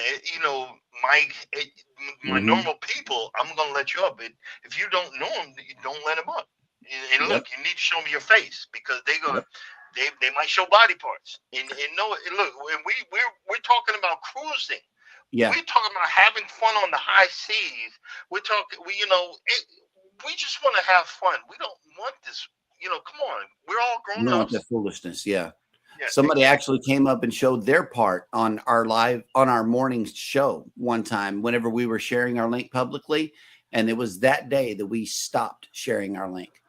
Speaker 5: Mike, my normal people. I'm gonna let you up. If you don't know them, you don't let them up. And look, you need to show me your face, because they might show body parts. And look, when we're talking about cruising.
Speaker 2: Yeah.
Speaker 5: We're talking about having fun on the high seas. We're talking. We just want to have fun. We don't want this. Come on. We're all grown
Speaker 2: No,
Speaker 5: ups.
Speaker 2: the foolishness. Yeah. Somebody actually came up and showed their part on our morning show one time whenever we were sharing our link publicly. And it was that day that we stopped sharing our link.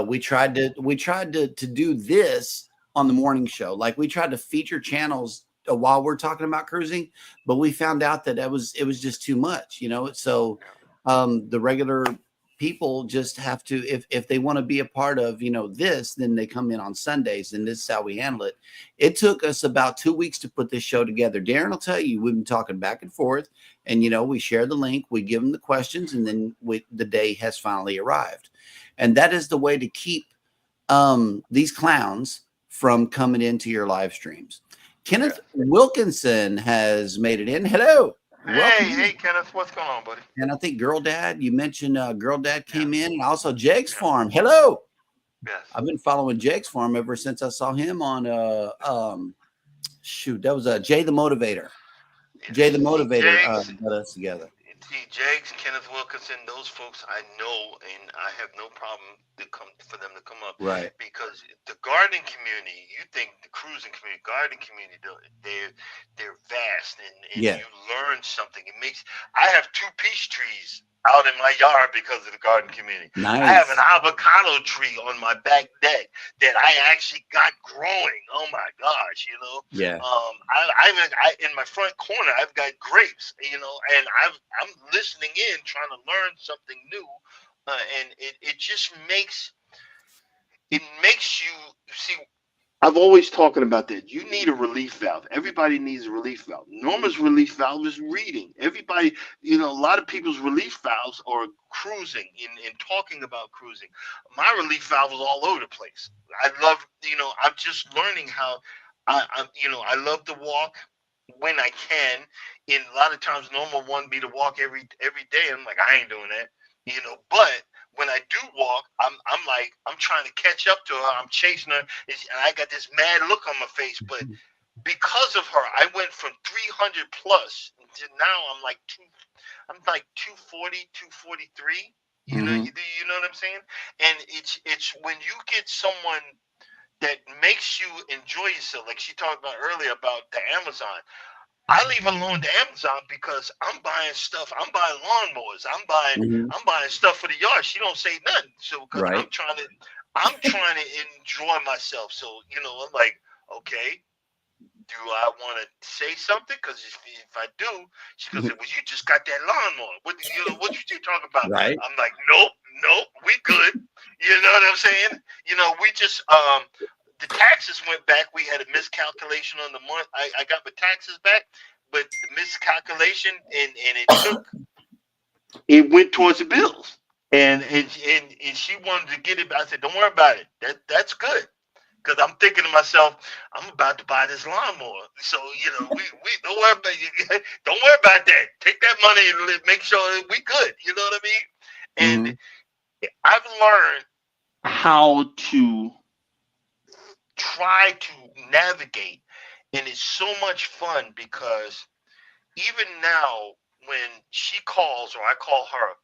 Speaker 2: We tried to do this on the morning show. Like, we tried to feature channels while we're talking about cruising, but we found out that it was just too much, So the regular people just have to, if they want to be a part of this, then they come in on Sundays, and this is how we handle it. It took us about 2 weeks to put this show together. Darren will tell you, we've been talking back and forth, and we share the link, we give them the questions, and then the day has finally arrived. And that is the way to keep these clowns from coming into your live streams. Kenneth Wilkinson has made it in. Hello.
Speaker 5: Hey, Kenneth, what's going on, buddy?
Speaker 2: And I think Girl Dad, you mentioned Girl Dad came in, and also Jake's Farm. Hello.
Speaker 5: Yes.
Speaker 2: I've been following Jake's Farm ever since I saw him on that was Jay the Motivator. Jay the Motivator got us together.
Speaker 5: See, Jakes, Kenneth Wilkinson, those folks I know, and I have no problem for them to come up.
Speaker 2: Right.
Speaker 5: Because the gardening community, you think the cruising community, gardening community, they're vast, and you learn something. I have 2 peach trees out in my yard because of the garden community.
Speaker 2: Nice.
Speaker 5: I have an avocado tree on my back deck that I actually got growing. Oh my gosh,
Speaker 2: Yeah.
Speaker 5: I in my front corner I've got grapes, and I'm listening in, trying to learn something new, and it just makes you see. I've always talking about that. You need a relief valve. Everybody needs a relief valve. Norma's relief valve is reading. Everybody, a lot of people's relief valves are cruising and talking about cruising. My relief valve is all over the place. I love, I'm just learning how I love to walk when I can. And a lot of times Norma wanted me to walk every day. I'm like, I ain't doing that, but when I do walk, I'm like, I'm trying to catch up to her. I'm chasing her, and I got this mad look on my face. But because of her, I went from 300 plus to now I'm like 240, 243. You know what I'm saying? And it's when you get someone that makes you enjoy yourself, like she talked about earlier about the Amazon. I leave alone to Amazon because I'm buying stuff. I'm buying lawnmowers. I'm buying stuff for the yard. She don't say nothing. So because
Speaker 2: Right.
Speaker 5: I'm trying to enjoy myself. So I'm like, okay, do I want to say something? Because if I do, she goes, well, you just got that lawnmower. What you talking about?
Speaker 2: Right.
Speaker 5: I'm like, nope, we good. You know what I'm saying? We just the taxes went back. We had a miscalculation on the month. I got my taxes back, but the miscalculation and it went towards the bills. And she wanted to get it. I said, don't worry about it. That's good. Because I'm thinking to myself, I'm about to buy this lawnmower. So, we don't worry about that. Take that money and make sure we good. You know what I mean? And I've learned how to try to navigate, and it's so much fun because even now when she calls or I call her,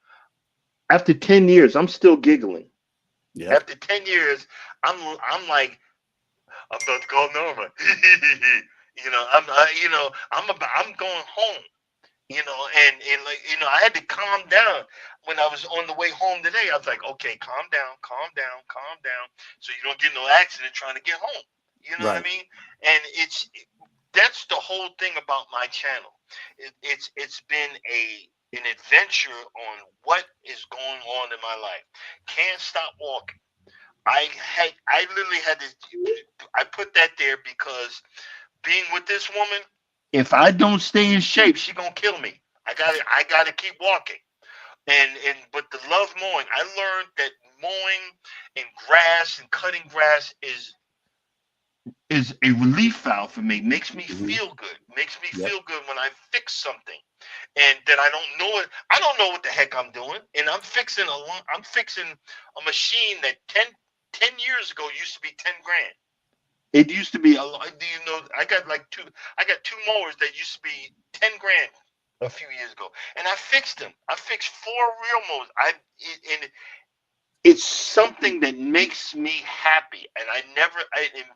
Speaker 5: after 10 years, I'm still giggling.
Speaker 2: Yeah.
Speaker 5: After 10 years, I'm like, I'm about to call Norma. I'm going home. I had to calm down when I was on the way home today. I was like, okay, calm down, so you don't get no accident trying to get home. You know what I mean? And that's the whole thing about my channel. It's been an adventure on what is going on in my life. Can't stop walking. I literally had to. I put that there because being with this woman, if I don't stay in shape, she gonna kill me. I gotta keep walking. But the love mowing, I learned that mowing and grass and cutting grass is a relief valve for me. Makes me feel good. Makes me feel good when I fix something, and that I don't know it. I don't know what the heck I'm doing, and I'm fixing a machine that 10 years ago used to be 10 grand. It used to be a lot. I got two mowers that used to be 10 grand a few years ago, and I fixed them. I fixed 4 real mowers. And it's something that makes me happy. And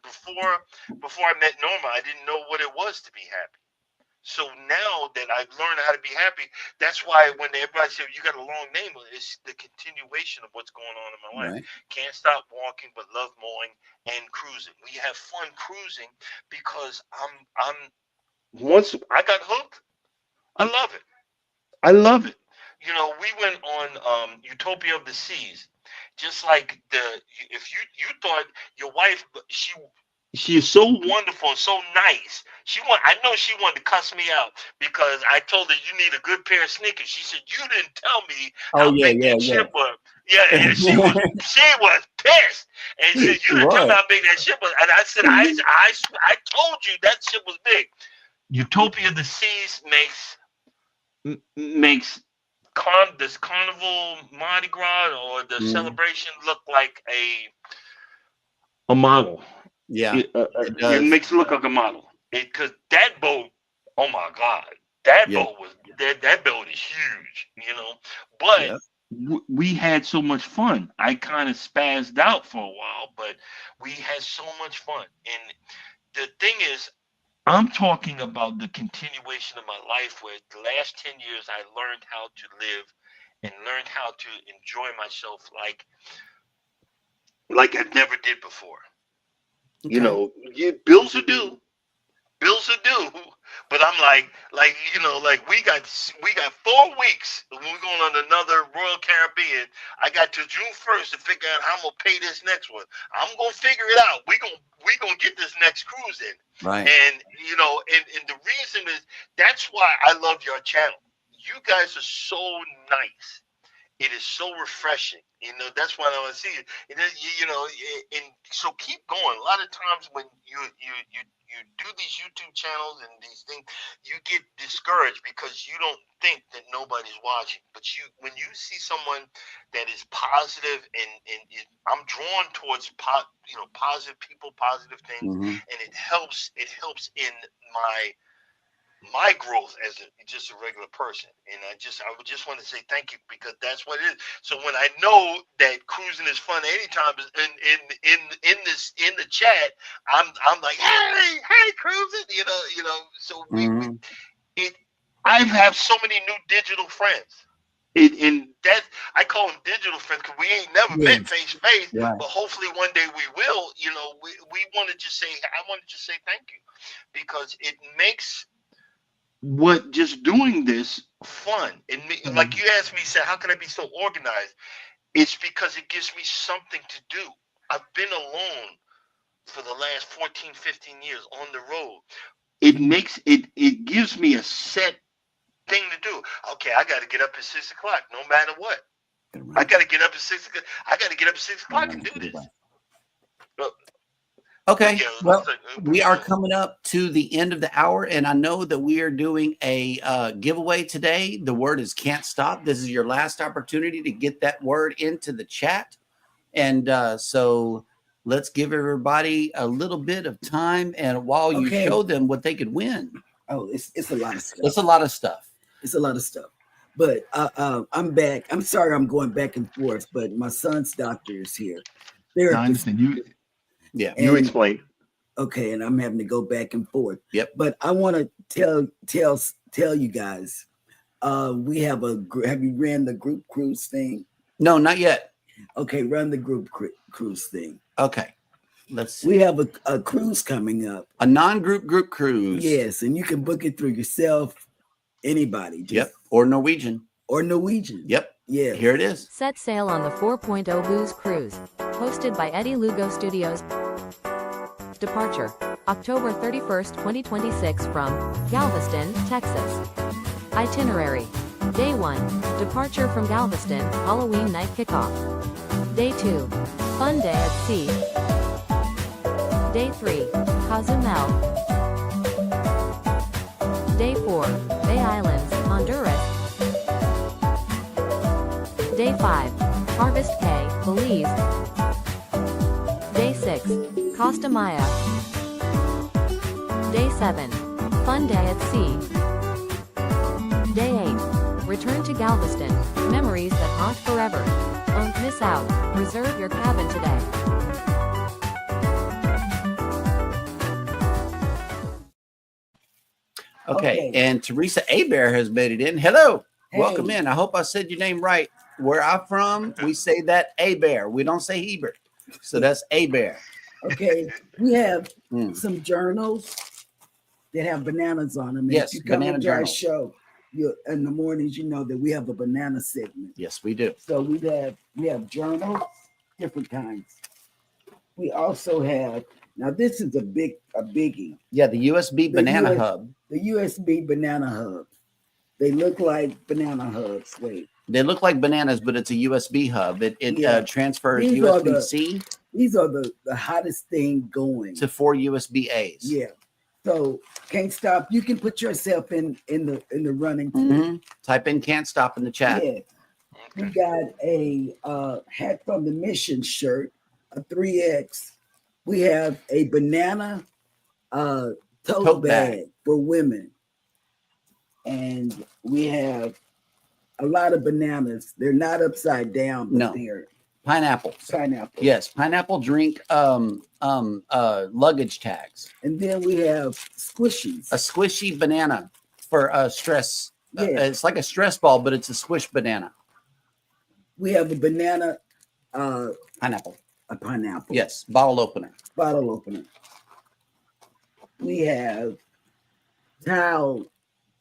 Speaker 5: before I met Norma, I didn't know what it was to be happy. So now that I've learned how to be happy, that's why when everybody says you got a long name, it's the continuation of what's going on in my life.
Speaker 2: Right.
Speaker 5: Can't stop walking, but love mowing and cruising. We have fun cruising because once I got hooked, I love it. I love it. We went on Utopia of the Seas. Just like if you thought your wife, she is so wonderful and so nice. I know she wanted to cuss me out because I told her you need a good pair of sneakers. She said, you didn't tell me how big that ship was. Yeah, and she was pissed. And she said, you didn't tell me how big that ship was. And I said, I told you that ship was big. Utopia of the Seas makes this carnival Mardi Gras or the celebration look like a model.
Speaker 2: Yeah,
Speaker 5: it makes it look like a model. Because that boat, oh my God, that boat is huge, But we had so much fun. I kind of spazzed out for a while, but we had so much fun. And the thing is, I'm talking about the continuation of my life where the last 10 years I learned how to live and learned how to enjoy myself like I never did before. Okay. Bills are due. But I'm like we got 4 weeks. We're going on another Royal Caribbean. I got to June 1st to figure out how I'm gonna pay this next one. I'm gonna figure it out. We gonna get this next cruise in.
Speaker 2: Right.
Speaker 5: And and the reason is that's why I love your channel. You guys are so nice. It is so refreshing. That's why I want to see it. And then, and so keep going. A lot of times when you do these YouTube channels and these things, you get discouraged because you don't think that nobody's watching. But when you see someone that is positive and I'm drawn towards positive people, positive things,
Speaker 2: Mhm.
Speaker 5: and it helps in my growth as just a regular person. And I would just want to say thank you, because that's what it is. So when I know that cruising is fun anytime in the chat, I'm like, hey cruising, so
Speaker 2: Mhm.
Speaker 5: I have so many new digital friends. And that I call them digital friends because we ain't never
Speaker 1: Yes.
Speaker 5: met face to face,
Speaker 2: Right.
Speaker 5: but hopefully one day we will. We want to just say, I want to just say thank you, because it makes what just doing this fun. And like you asked me, said, how can I be so organized? It's because it gives me something to do. I've been alone for the last 14, 15 years on the road. It gives me a set thing to do. Okay, I got to get up at 6 o'clock, no matter what. I got to get up at 6 o'clock. I got to get up at 6 o'clock and do this.
Speaker 2: Okay.
Speaker 5: Yeah,
Speaker 2: Well, we are coming up to the end of the hour, and I know that we are doing a giveaway today. The word is "can't stop." This is your last opportunity to get that word into the chat, and so let's give everybody a little bit of time, and while you
Speaker 1: Okay.
Speaker 2: show them what they could win.
Speaker 1: Oh, it's a lot of stuff.
Speaker 2: It's a lot of stuff.
Speaker 1: It's a lot of stuff. But I'm back. I'm sorry I'm going back and forth, but my son's doctor is here. Therapist.
Speaker 2: Yeah.
Speaker 1: And-
Speaker 5: You explain.
Speaker 1: Okay, and I'm having to go back and forth.
Speaker 2: Yep.
Speaker 1: But I want to tell you guys, we have have you ran the group cruise thing?
Speaker 2: No, not yet.
Speaker 1: Okay, run the group cruise thing.
Speaker 2: Okay. Let's see.
Speaker 1: We have a cruise coming up.
Speaker 2: A non-group group cruise.
Speaker 1: Yes, and you can book it through yourself, anybody.
Speaker 2: Yep. Or Norwegian.
Speaker 1: Or Norwegian.
Speaker 2: Yep.
Speaker 1: Yeah.
Speaker 2: Here it is.
Speaker 9: Set sail on the 4.0 Booze Cruise, hosted by Eddie Lugo Studios. Departure, October 31st, 2026 from Galveston, Texas. Itinerary, Day 1, departure from Galveston, Halloween night kickoff. Day 2, fun day at sea. Day 3, Cozumel. Day 4, Bay Islands, Honduras. Day 5, Harvest Caye, Belize. Day 6, Costa Maya. Day 7, fun day at sea. Day 8, return to Galveston, memories that haunt forever. Don't miss out, reserve your cabin today.
Speaker 2: Okay. And Teresa Abear has made it in. Hello.
Speaker 1: Hey.
Speaker 2: Welcome in. I hope I said your name right. Where I'm from, we say that Abear. We don't say Hebert. So that's Abear.
Speaker 1: Okay, we have
Speaker 2: Mm.
Speaker 1: some journals that have bananas on them. And
Speaker 2: Yes,
Speaker 1: if you come
Speaker 2: banana
Speaker 1: into our
Speaker 2: journals.
Speaker 1: show, in the mornings, you know that we have a banana segment.
Speaker 2: Yes, we do.
Speaker 1: So we have journals, different kinds. We also have, now this is a biggie.
Speaker 2: Yeah, the USB
Speaker 1: The
Speaker 2: banana
Speaker 1: US
Speaker 2: hub.
Speaker 1: The USB banana hubs. They look like banana hubs. Wait,
Speaker 2: They look like bananas, but it's a USB hub. It
Speaker 1: Yeah.
Speaker 2: transfers
Speaker 1: These are
Speaker 2: USB-C
Speaker 1: these are the hottest thing going.
Speaker 2: to 4 USB-As.
Speaker 1: Yeah. So can't stop. You can put yourself in the running too.
Speaker 2: Mhm. Type in "can't stop" in the chat.
Speaker 1: Yeah. We got a hat from the mission shirt, a 3X. We have a banana tote bag for women. And we have a lot of bananas. They're not upside down, but
Speaker 2: No.
Speaker 1: they're
Speaker 2: Pineapples.
Speaker 1: pineapple.
Speaker 2: Yes, pineapple drink luggage tags.
Speaker 1: And then we have squishies.
Speaker 2: A squishy banana for stress.
Speaker 1: Yeah.
Speaker 2: It's like a stress ball, but it's a squish banana.
Speaker 1: We have a banana,
Speaker 2: Pineapple.
Speaker 1: a pineapple.
Speaker 2: Yes, bottle opener.
Speaker 1: Bottle opener. We have towel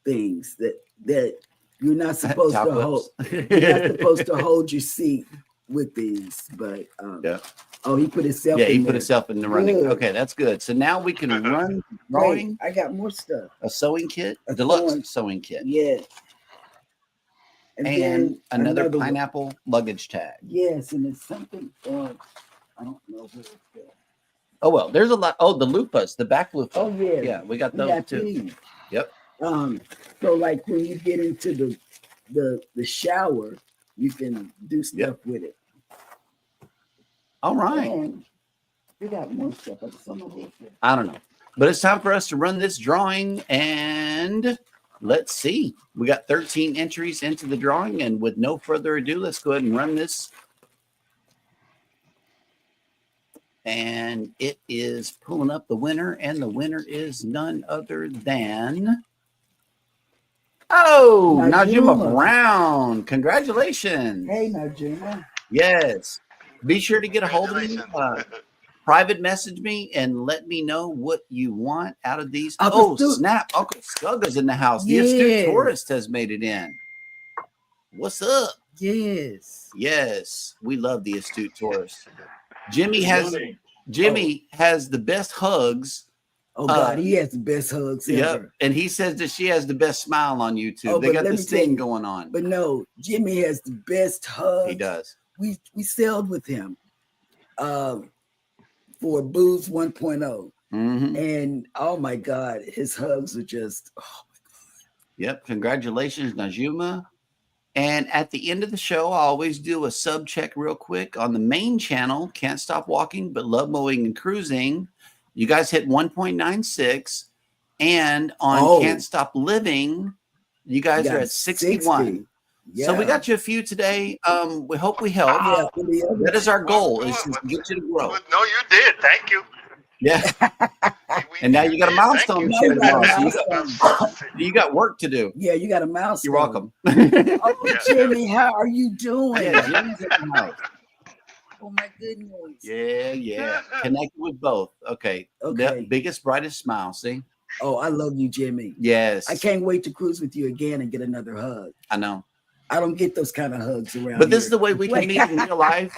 Speaker 1: things that you're not supposed to
Speaker 2: Towel
Speaker 1: hold.
Speaker 2: clips.
Speaker 1: You're not supposed to hold your seat with these, but
Speaker 2: Yeah.
Speaker 1: oh, he put himself.
Speaker 2: Yeah,
Speaker 1: in
Speaker 2: he
Speaker 1: there.
Speaker 2: put himself in the running.
Speaker 1: Good.
Speaker 2: Okay, that's good. So now we can run
Speaker 1: Wait,
Speaker 2: drawing
Speaker 1: I got more stuff.
Speaker 2: a sewing kit,
Speaker 1: A
Speaker 2: deluxe sewing kit,
Speaker 1: Yeah. And,
Speaker 2: and
Speaker 1: then
Speaker 2: another
Speaker 1: one.
Speaker 2: pineapple luggage tag.
Speaker 1: Yes, and it's something else. I don't know who it's at.
Speaker 2: Oh well, there's a lot. Oh, the loofahs, the back loofah.
Speaker 1: Oh yeah.
Speaker 2: Yeah, we got
Speaker 1: We
Speaker 2: those
Speaker 1: got
Speaker 2: too.
Speaker 1: these.
Speaker 2: Yep.
Speaker 1: So like when you get into the shower, you can do stuff with it.
Speaker 2: All right.
Speaker 1: And we got more stuff. Like some of it.
Speaker 2: I don't know, but it's time for us to run this drawing, and let's see. We got 13 entries into the drawing, and with no further ado, let's go ahead and run this. And it is pulling up the winner, and the winner is none other than Najuma
Speaker 1: Najuma.
Speaker 2: Brown. Congratulations.
Speaker 1: Hey, Najuma.
Speaker 2: Yes. Be sure to get a hold of me. Private message me and let me know what you want out of these.
Speaker 1: Uncle Stu-
Speaker 2: snap. Uncle Scugga's in the house. The
Speaker 1: Yes.
Speaker 2: astute tourist has made it in. What's up?
Speaker 1: Yes.
Speaker 2: Yes. We love the astute tourist. Jimmy has the best hugs.
Speaker 1: Oh God, he has the best hugs ever.
Speaker 2: Yep. And he says that she has the best smile on YouTube.
Speaker 1: Oh,
Speaker 2: they
Speaker 1: but
Speaker 2: got
Speaker 1: let me
Speaker 2: this
Speaker 1: tell
Speaker 2: thing
Speaker 1: you-
Speaker 2: going on.
Speaker 1: But no, Jimmy has the best hugs.
Speaker 2: He does.
Speaker 1: We sailed with him for Booze 1.0.
Speaker 2: Mhm.
Speaker 1: And oh my God, his hugs are just
Speaker 2: Yep. Congratulations, Najuma. And at the end of the show, I always do a sub check real quick on the main channel. Can't Stop Walking, but Love Mowing and Cruising. You guys hit 1.96. And on Can't Stop Living, you guys
Speaker 1: got
Speaker 2: are at 61.
Speaker 1: 60.
Speaker 2: So we got you a few today. We hope we help.
Speaker 1: Yeah, for the other-
Speaker 2: That is our goal, is to get you to grow.
Speaker 5: No, you did. Thank you.
Speaker 2: Yeah. And now you got a milestone to
Speaker 1: Now
Speaker 2: share
Speaker 1: you got a
Speaker 2: tomorrow. So
Speaker 1: milestone.
Speaker 2: you got work to do.
Speaker 1: Yeah, you got a mouse.
Speaker 2: You're welcome.
Speaker 1: Oh, Jimmy, how are you doing?
Speaker 2: Yeah, Jimmy's in the house.
Speaker 1: Oh my goodness.
Speaker 2: Yeah. Connected with both. Okay.
Speaker 1: Okay.
Speaker 2: The biggest, brightest smile. See?
Speaker 1: Oh, I love you, Jimmy.
Speaker 2: Yes.
Speaker 1: I can't wait to cruise with you again and get another hug.
Speaker 2: I know.
Speaker 1: I don't get those kind of hugs around.
Speaker 2: But this is
Speaker 1: here.
Speaker 2: the way we can meet in real life.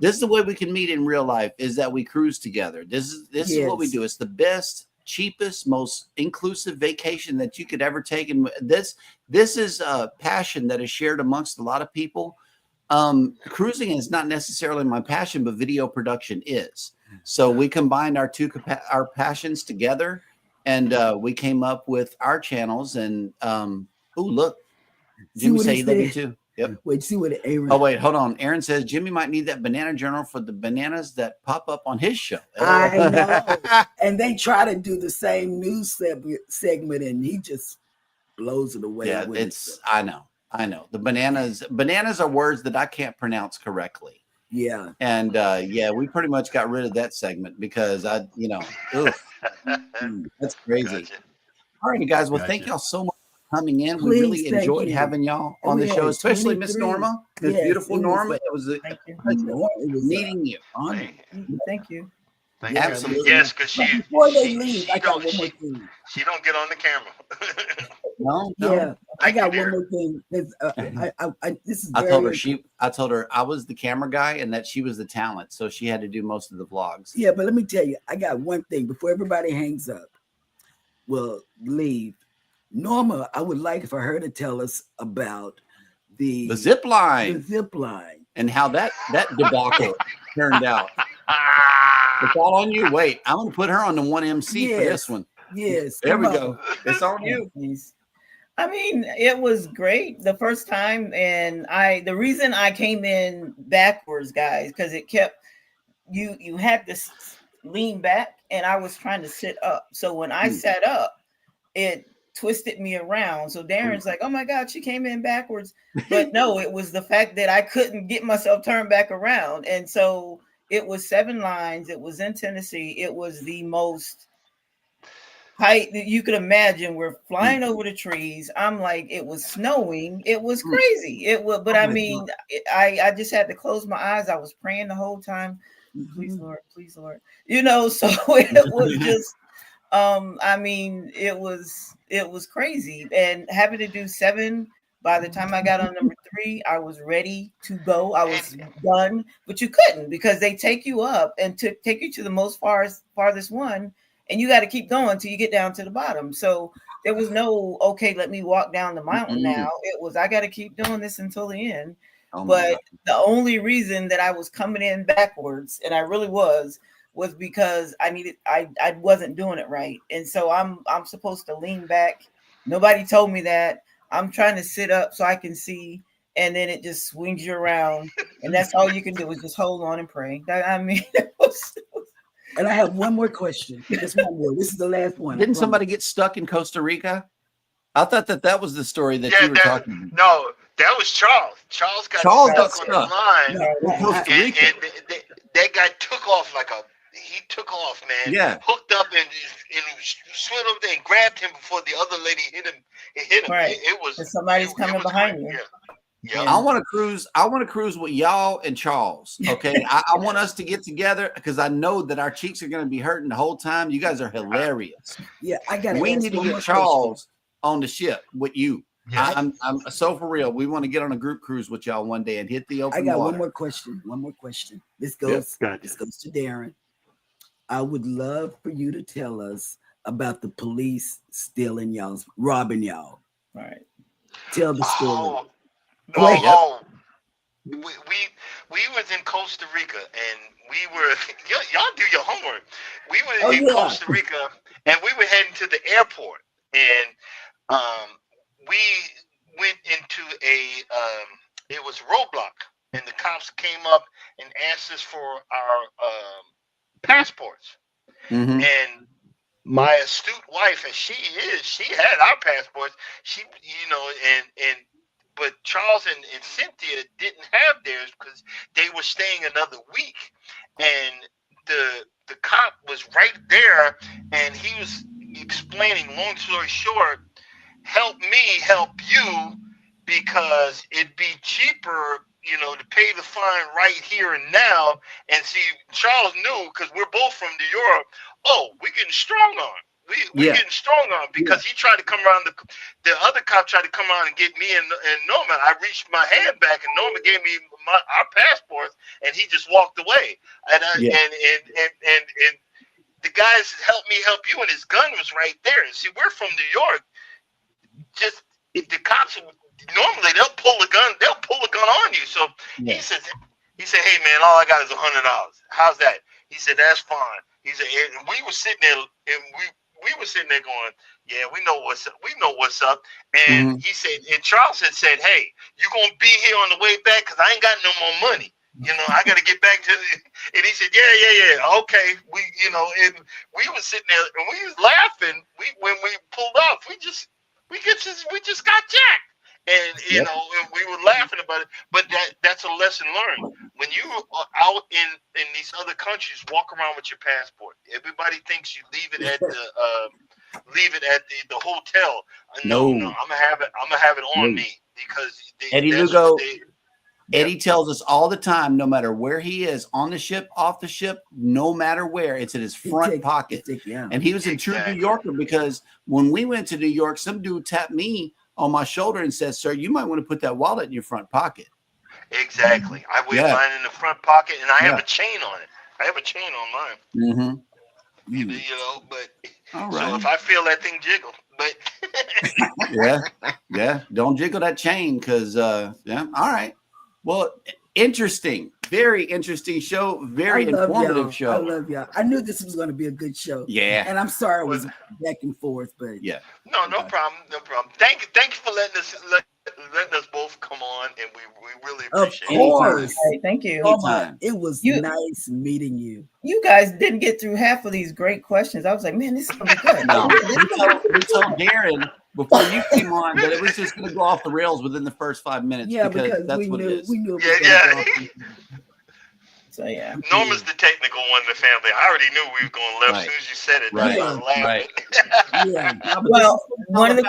Speaker 2: This is the way we can meet in real life, is that we cruise together. This is what we
Speaker 1: Yes.
Speaker 2: do. It's the best, cheapest, most inclusive vacation that you could ever take. And this is a passion that is shared amongst a lot of people. Cruising is not necessarily my passion, but video production is. So we combined our our passions together, and we came up with our channels. And oh, look,
Speaker 1: See
Speaker 2: Jimmy
Speaker 1: what
Speaker 2: say
Speaker 1: he
Speaker 2: he love you
Speaker 1: said?
Speaker 2: too. Yep.
Speaker 1: Wait, see what Aaron.
Speaker 2: Oh wait, hold on. Aaron says Jimmy might need that banana journal for the bananas that pop up on his show.
Speaker 1: I know. And they try to do the same news segment, and he just blows it away.
Speaker 2: Yeah,
Speaker 1: with it.
Speaker 2: it's. I know. The bananas are words that I can't pronounce correctly.
Speaker 1: Yeah.
Speaker 2: And yeah, we pretty much got rid of that segment because oof, that's crazy.
Speaker 5: Gotcha.
Speaker 2: All right, you guys. Well, thank y'all so much for coming in. We
Speaker 1: Please,
Speaker 2: really
Speaker 1: thank
Speaker 2: enjoyed
Speaker 1: you.
Speaker 2: having y'all
Speaker 1: And
Speaker 2: on
Speaker 1: we
Speaker 2: the show,
Speaker 1: had
Speaker 2: especially Miss
Speaker 1: 23.
Speaker 2: Norma, Miss
Speaker 1: Yes,
Speaker 2: beautiful
Speaker 1: it was
Speaker 2: Norma.
Speaker 1: a-
Speaker 2: It was a
Speaker 4: Thank you.
Speaker 1: It was
Speaker 2: meeting you.
Speaker 1: honor.
Speaker 4: Thank you.
Speaker 5: Thank
Speaker 1: Yeah,
Speaker 5: you.
Speaker 2: Absolutely.
Speaker 5: Yes, because
Speaker 1: But
Speaker 5: she
Speaker 1: before they
Speaker 5: she-
Speaker 1: leave,
Speaker 5: she
Speaker 1: I got
Speaker 5: don't-
Speaker 1: one more
Speaker 5: she-
Speaker 1: thing.
Speaker 5: she don't get on the camera.
Speaker 2: No.
Speaker 1: Yeah, I
Speaker 5: Thank
Speaker 1: got
Speaker 5: you,
Speaker 1: one
Speaker 5: dear.
Speaker 1: more thing. This is
Speaker 2: I
Speaker 1: very
Speaker 2: told her I was the camera guy and that she was the talent, so she had to do most of the vlogs.
Speaker 1: Yeah, but let me tell you, I got one thing before everybody hangs up. Well, leave. Norma, I would like for her to tell us about the
Speaker 2: The zip line
Speaker 1: The zip line.
Speaker 2: and how that debacle turned out. It's all on you. Wait, I'm gonna put her on the one MC for
Speaker 1: Yes.
Speaker 2: this one.
Speaker 1: Yes.
Speaker 2: There we
Speaker 1: come
Speaker 2: go.
Speaker 1: on.
Speaker 2: It's on you.
Speaker 4: Please. I mean, it was great the first time, and the reason I came in backwards, guys, because it kept you had to lean back, and I was trying to sit up. So when I sat up, it twisted me around. So Darren's like, "Oh my God, she came in backwards," but no, it was the fact that I couldn't get myself turned back around, and so it was 7 lines. It was in Tennessee. It was the most height that you could imagine. We're flying over the trees. I'm like, it was snowing. It was crazy. It was, but
Speaker 2: Oh
Speaker 4: I
Speaker 2: my
Speaker 4: mean, I just had to close my eyes. I was praying the whole time. Please,
Speaker 1: Mhm.
Speaker 4: Lord, please, Lord. So it was just I mean, it was crazy, and having to do 7. By the time I got on number 3, I was ready to go. I was done, but you couldn't because they take you up and to take you to the most farthest one, and you got to keep going till you get down to the bottom. So there was no okay, let me walk down the mountain now. It was I got to keep doing this until the end.
Speaker 2: Oh my
Speaker 4: But
Speaker 2: God.
Speaker 4: the only reason that I was coming in backwards, and I really was because I wasn't doing it right. And so I'm supposed to lean back. Nobody told me that. I'm trying to sit up so I can see, and then it just swings you around, and that's all you can do is just hold on and pray. I mean,
Speaker 1: And I have one more question. Just one more. This is the last one.
Speaker 2: Didn't somebody get stuck in Costa Rica? I thought that was the story that
Speaker 5: Yeah,
Speaker 2: you were talking about.
Speaker 5: no, that was Charles. Charles got stuck on the line,
Speaker 2: Costa
Speaker 5: and,
Speaker 2: Rica.
Speaker 5: and that guy took off he took off, man.
Speaker 2: Yeah.
Speaker 5: Hooked up and swam over there and grabbed him before the other lady hit him.
Speaker 4: Right.
Speaker 5: It was.
Speaker 4: And somebody's coming behind you.
Speaker 5: Yeah.
Speaker 2: I want to cruise with y'all and Charles. Okay. I want us to get together because I know that our cheeks are going to be hurting the whole time. You guys are hilarious.
Speaker 1: Yeah, I got
Speaker 2: We need to get Charles on the ship with you.
Speaker 5: Yeah.
Speaker 2: I'm so for real. We want to get on a group cruise with y'all one day and hit the open
Speaker 1: I got
Speaker 2: water.
Speaker 1: one more question. This goes to Darren. I would love for you to tell us about the police stealing y'all's, robbing y'all.
Speaker 4: All right.
Speaker 1: Tell the story.
Speaker 5: We was in Costa Rica and we were y'all do your homework. We were in Costa Rica and we were heading to the airport and we went into it was a roadblock and the cops came up and asked us for our passports.
Speaker 2: Mhm.
Speaker 5: And my astute wife, as she is, she had our passports. She, but Charles and Cynthia didn't have theirs because they were staying another week. And the cop was right there, and he was explaining. Long story short, help me help you because it'd be cheaper, to pay the fine right here and now. And see, Charles knew because we're both from New York. Oh, we're getting strong on. We're getting strong on because he tried to come around. The other cop tried to come around and get me and Norman. I reached my hand back and Norman gave me our passports and he just walked away. And and the guy said, "Help me help you," and his gun was right there. And see, we're from New York. Just if the cops normally they'll pull a gun on you. So he said, "Hey man, all I got is $100. How's that?" He said, "That's fine." He said, and we were sitting there, and we were sitting there going, "Yeah, we know what's up. We know what's up." And he said, and Charles had said, "Hey, you gonna be here on the way back? Cause I ain't got no more money. I got to get back to the." And he said, "Yeah, okay." And we were sitting there, and we was laughing. When we pulled off, we just got jacked. And and we were laughing about it, but that's a lesson learned. When you are out in these other countries, walk around with your passport. Everybody thinks you leave it at the hotel. No, I'm gonna have it on me because
Speaker 2: Eddie Lugo. Eddie tells us all the time, no matter where he is, on the ship, off the ship, no matter where, it's in his front pocket. And he was a true New Yorker because when we went to New York, some dude tapped me on my shoulder and said, "Sir, you might want to put that wallet in your front pocket."
Speaker 5: Exactly. I wear mine in the front pocket, and I have a chain on it. I have a chain on mine.
Speaker 2: Mm-hmm.
Speaker 5: But
Speaker 2: all right.
Speaker 5: So if I feel that thing jiggle, but
Speaker 2: yeah, don't jiggle that chain because all right. Well, interesting, very interesting show, very informative show.
Speaker 1: I love y'all. I knew this was going to be a good show.
Speaker 2: Yeah.
Speaker 1: And I'm sorry I was back and forth, but
Speaker 2: yeah.
Speaker 5: No problem. Thank you for letting us both come on, and we really appreciate it.
Speaker 1: Of course.
Speaker 4: Hey, thank you.
Speaker 1: It was nice meeting you.
Speaker 4: You guys didn't get through half of these great questions. I was like, man, this is gonna be good.
Speaker 2: No, we told Darren before you came on that it was just going to go off the rails within the first 5 minutes.
Speaker 1: Yeah,
Speaker 2: because that's what it is.
Speaker 1: We knew.
Speaker 4: So yeah.
Speaker 5: Norman's the technical one in the family. I already knew we were going left as soon as you said it.
Speaker 2: Right.
Speaker 5: I was laughing.
Speaker 4: Well, one of the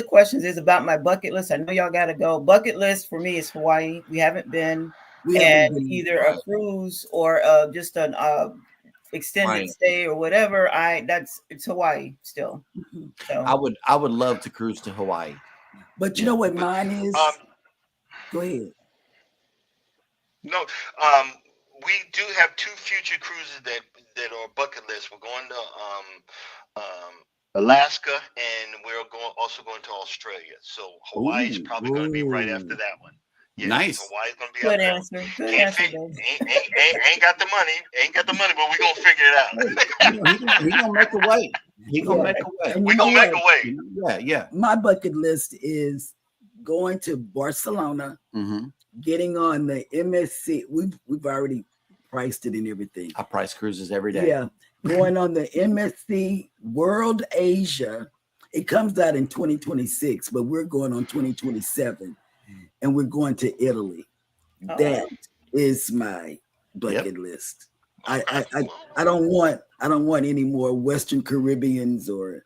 Speaker 4: questions is about my bucket list. I know y'all got to go. Bucket list for me is Hawaii. We haven't been. Either a cruise or just an extended
Speaker 2: Right.
Speaker 4: stay or whatever, it's Hawaii still. So
Speaker 2: I would love to cruise to Hawaii.
Speaker 1: But you know what mine is?
Speaker 5: Um,
Speaker 1: Go ahead.
Speaker 5: No, we do have 2 future cruises that are bucket list. We're going to Alaska, and we're also going to Australia. So Hawaii is probably going to be right after that one. Yeah,
Speaker 2: Nice.
Speaker 5: Hawaii's going to be
Speaker 4: good
Speaker 5: after
Speaker 4: answer. Good
Speaker 5: Can't
Speaker 4: answer,
Speaker 5: fit,
Speaker 4: Dave.
Speaker 5: ain't got the money, but we're gonna figure it out.
Speaker 2: He gonna make a way. He gonna make a way.
Speaker 1: And
Speaker 5: We're
Speaker 1: you know
Speaker 5: gonna make
Speaker 1: what?
Speaker 5: a way.
Speaker 2: Yeah, yeah.
Speaker 1: My bucket list is going to Barcelona,
Speaker 2: Mm-hmm.
Speaker 1: getting on the MSC. We've already priced it and everything.
Speaker 2: I price cruises every day.
Speaker 1: Yeah, going on the MSC World Asia. It comes out in 2026, but we're going on 2027, and we're going to Italy.
Speaker 4: Oh.
Speaker 1: That is my bucket list. I don't want any more Western Caribbeans or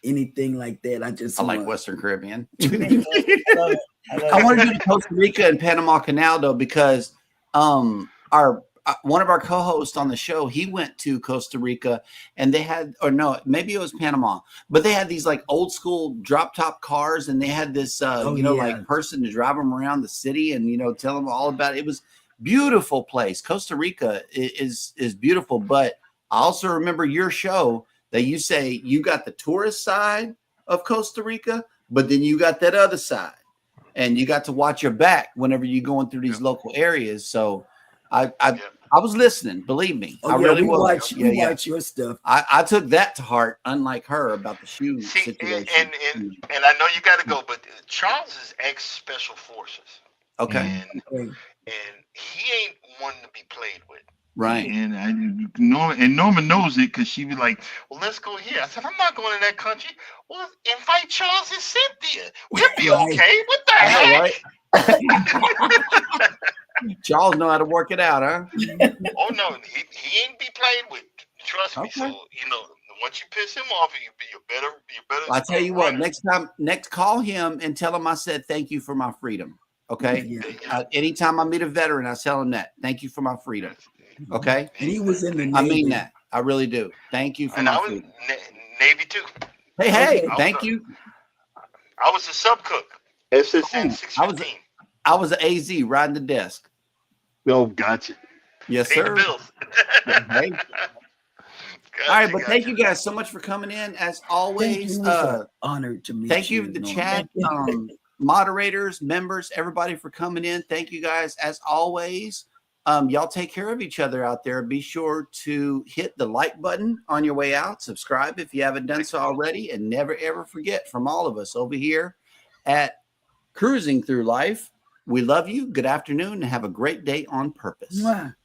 Speaker 1: anything like that. I just
Speaker 2: I like
Speaker 1: want,
Speaker 2: Western Caribbean.
Speaker 4: Love it. I love
Speaker 2: I
Speaker 4: it.
Speaker 2: want to do the Costa Rica and Panama Canal though, because our one of our co-hosts on the show, he went to Costa Rica, and they had, or no, maybe it was Panama, but they had these like old school drop top cars, and they had this like person to drive them around the city and tell them all about it. It was beautiful place. Costa Rica is beautiful, but I also remember your show that you say you got the tourist side of Costa Rica, but then you got that other side, and you got to watch your back whenever you're going through these local areas. So I was listening, believe me. I really was.
Speaker 1: We watch your stuff.
Speaker 2: I took that to heart, unlike her about the shoe
Speaker 5: See,
Speaker 2: situation.
Speaker 5: and I know you got to go, but Charles is ex Special Forces.
Speaker 2: Okay.
Speaker 5: And he ain't one to be played with.
Speaker 2: Right.
Speaker 5: And Norma knows it because she was like, "Well, let's go here." I said, "I'm not going to that country." Well, invite Charles and Cynthia. We'll be okay. What the heck?
Speaker 2: Right. Charles know how to work it out, huh?
Speaker 5: Oh no, he ain't be played with. Trust me. So once you piss him off, you better.
Speaker 2: I tell you what, next call him and tell him I said thank you for my freedom. Okay.
Speaker 1: Yeah.
Speaker 2: Anytime I meet a veteran, I tell him that. Thank you for my freedom. Okay.
Speaker 1: And he was in the Navy.
Speaker 2: I mean that. I really do. Thank you for
Speaker 5: And
Speaker 2: my
Speaker 5: I was
Speaker 2: freedom.
Speaker 5: Navy too.
Speaker 2: Hey,
Speaker 1: Okay.
Speaker 2: thank you.
Speaker 5: I was a sub cook. SSN 615.
Speaker 2: I was an AZ riding the desk.
Speaker 5: Oh, gotcha.
Speaker 2: Yes,
Speaker 5: Pay the
Speaker 2: sir.
Speaker 5: bills.
Speaker 2: Hey. All right, but thank you guys so much for coming in. As always,
Speaker 1: honored to meet you.
Speaker 2: Thank you, the chat, moderators, members, everybody for coming in. Thank you guys. As always, y'all take care of each other out there. Be sure to hit the like button on your way out. Subscribe if you haven't done so already, and never ever forget, from all of us over here at Cruising Through Life, we love you. Good afternoon, and have a great day on purpose.
Speaker 1: Mwah.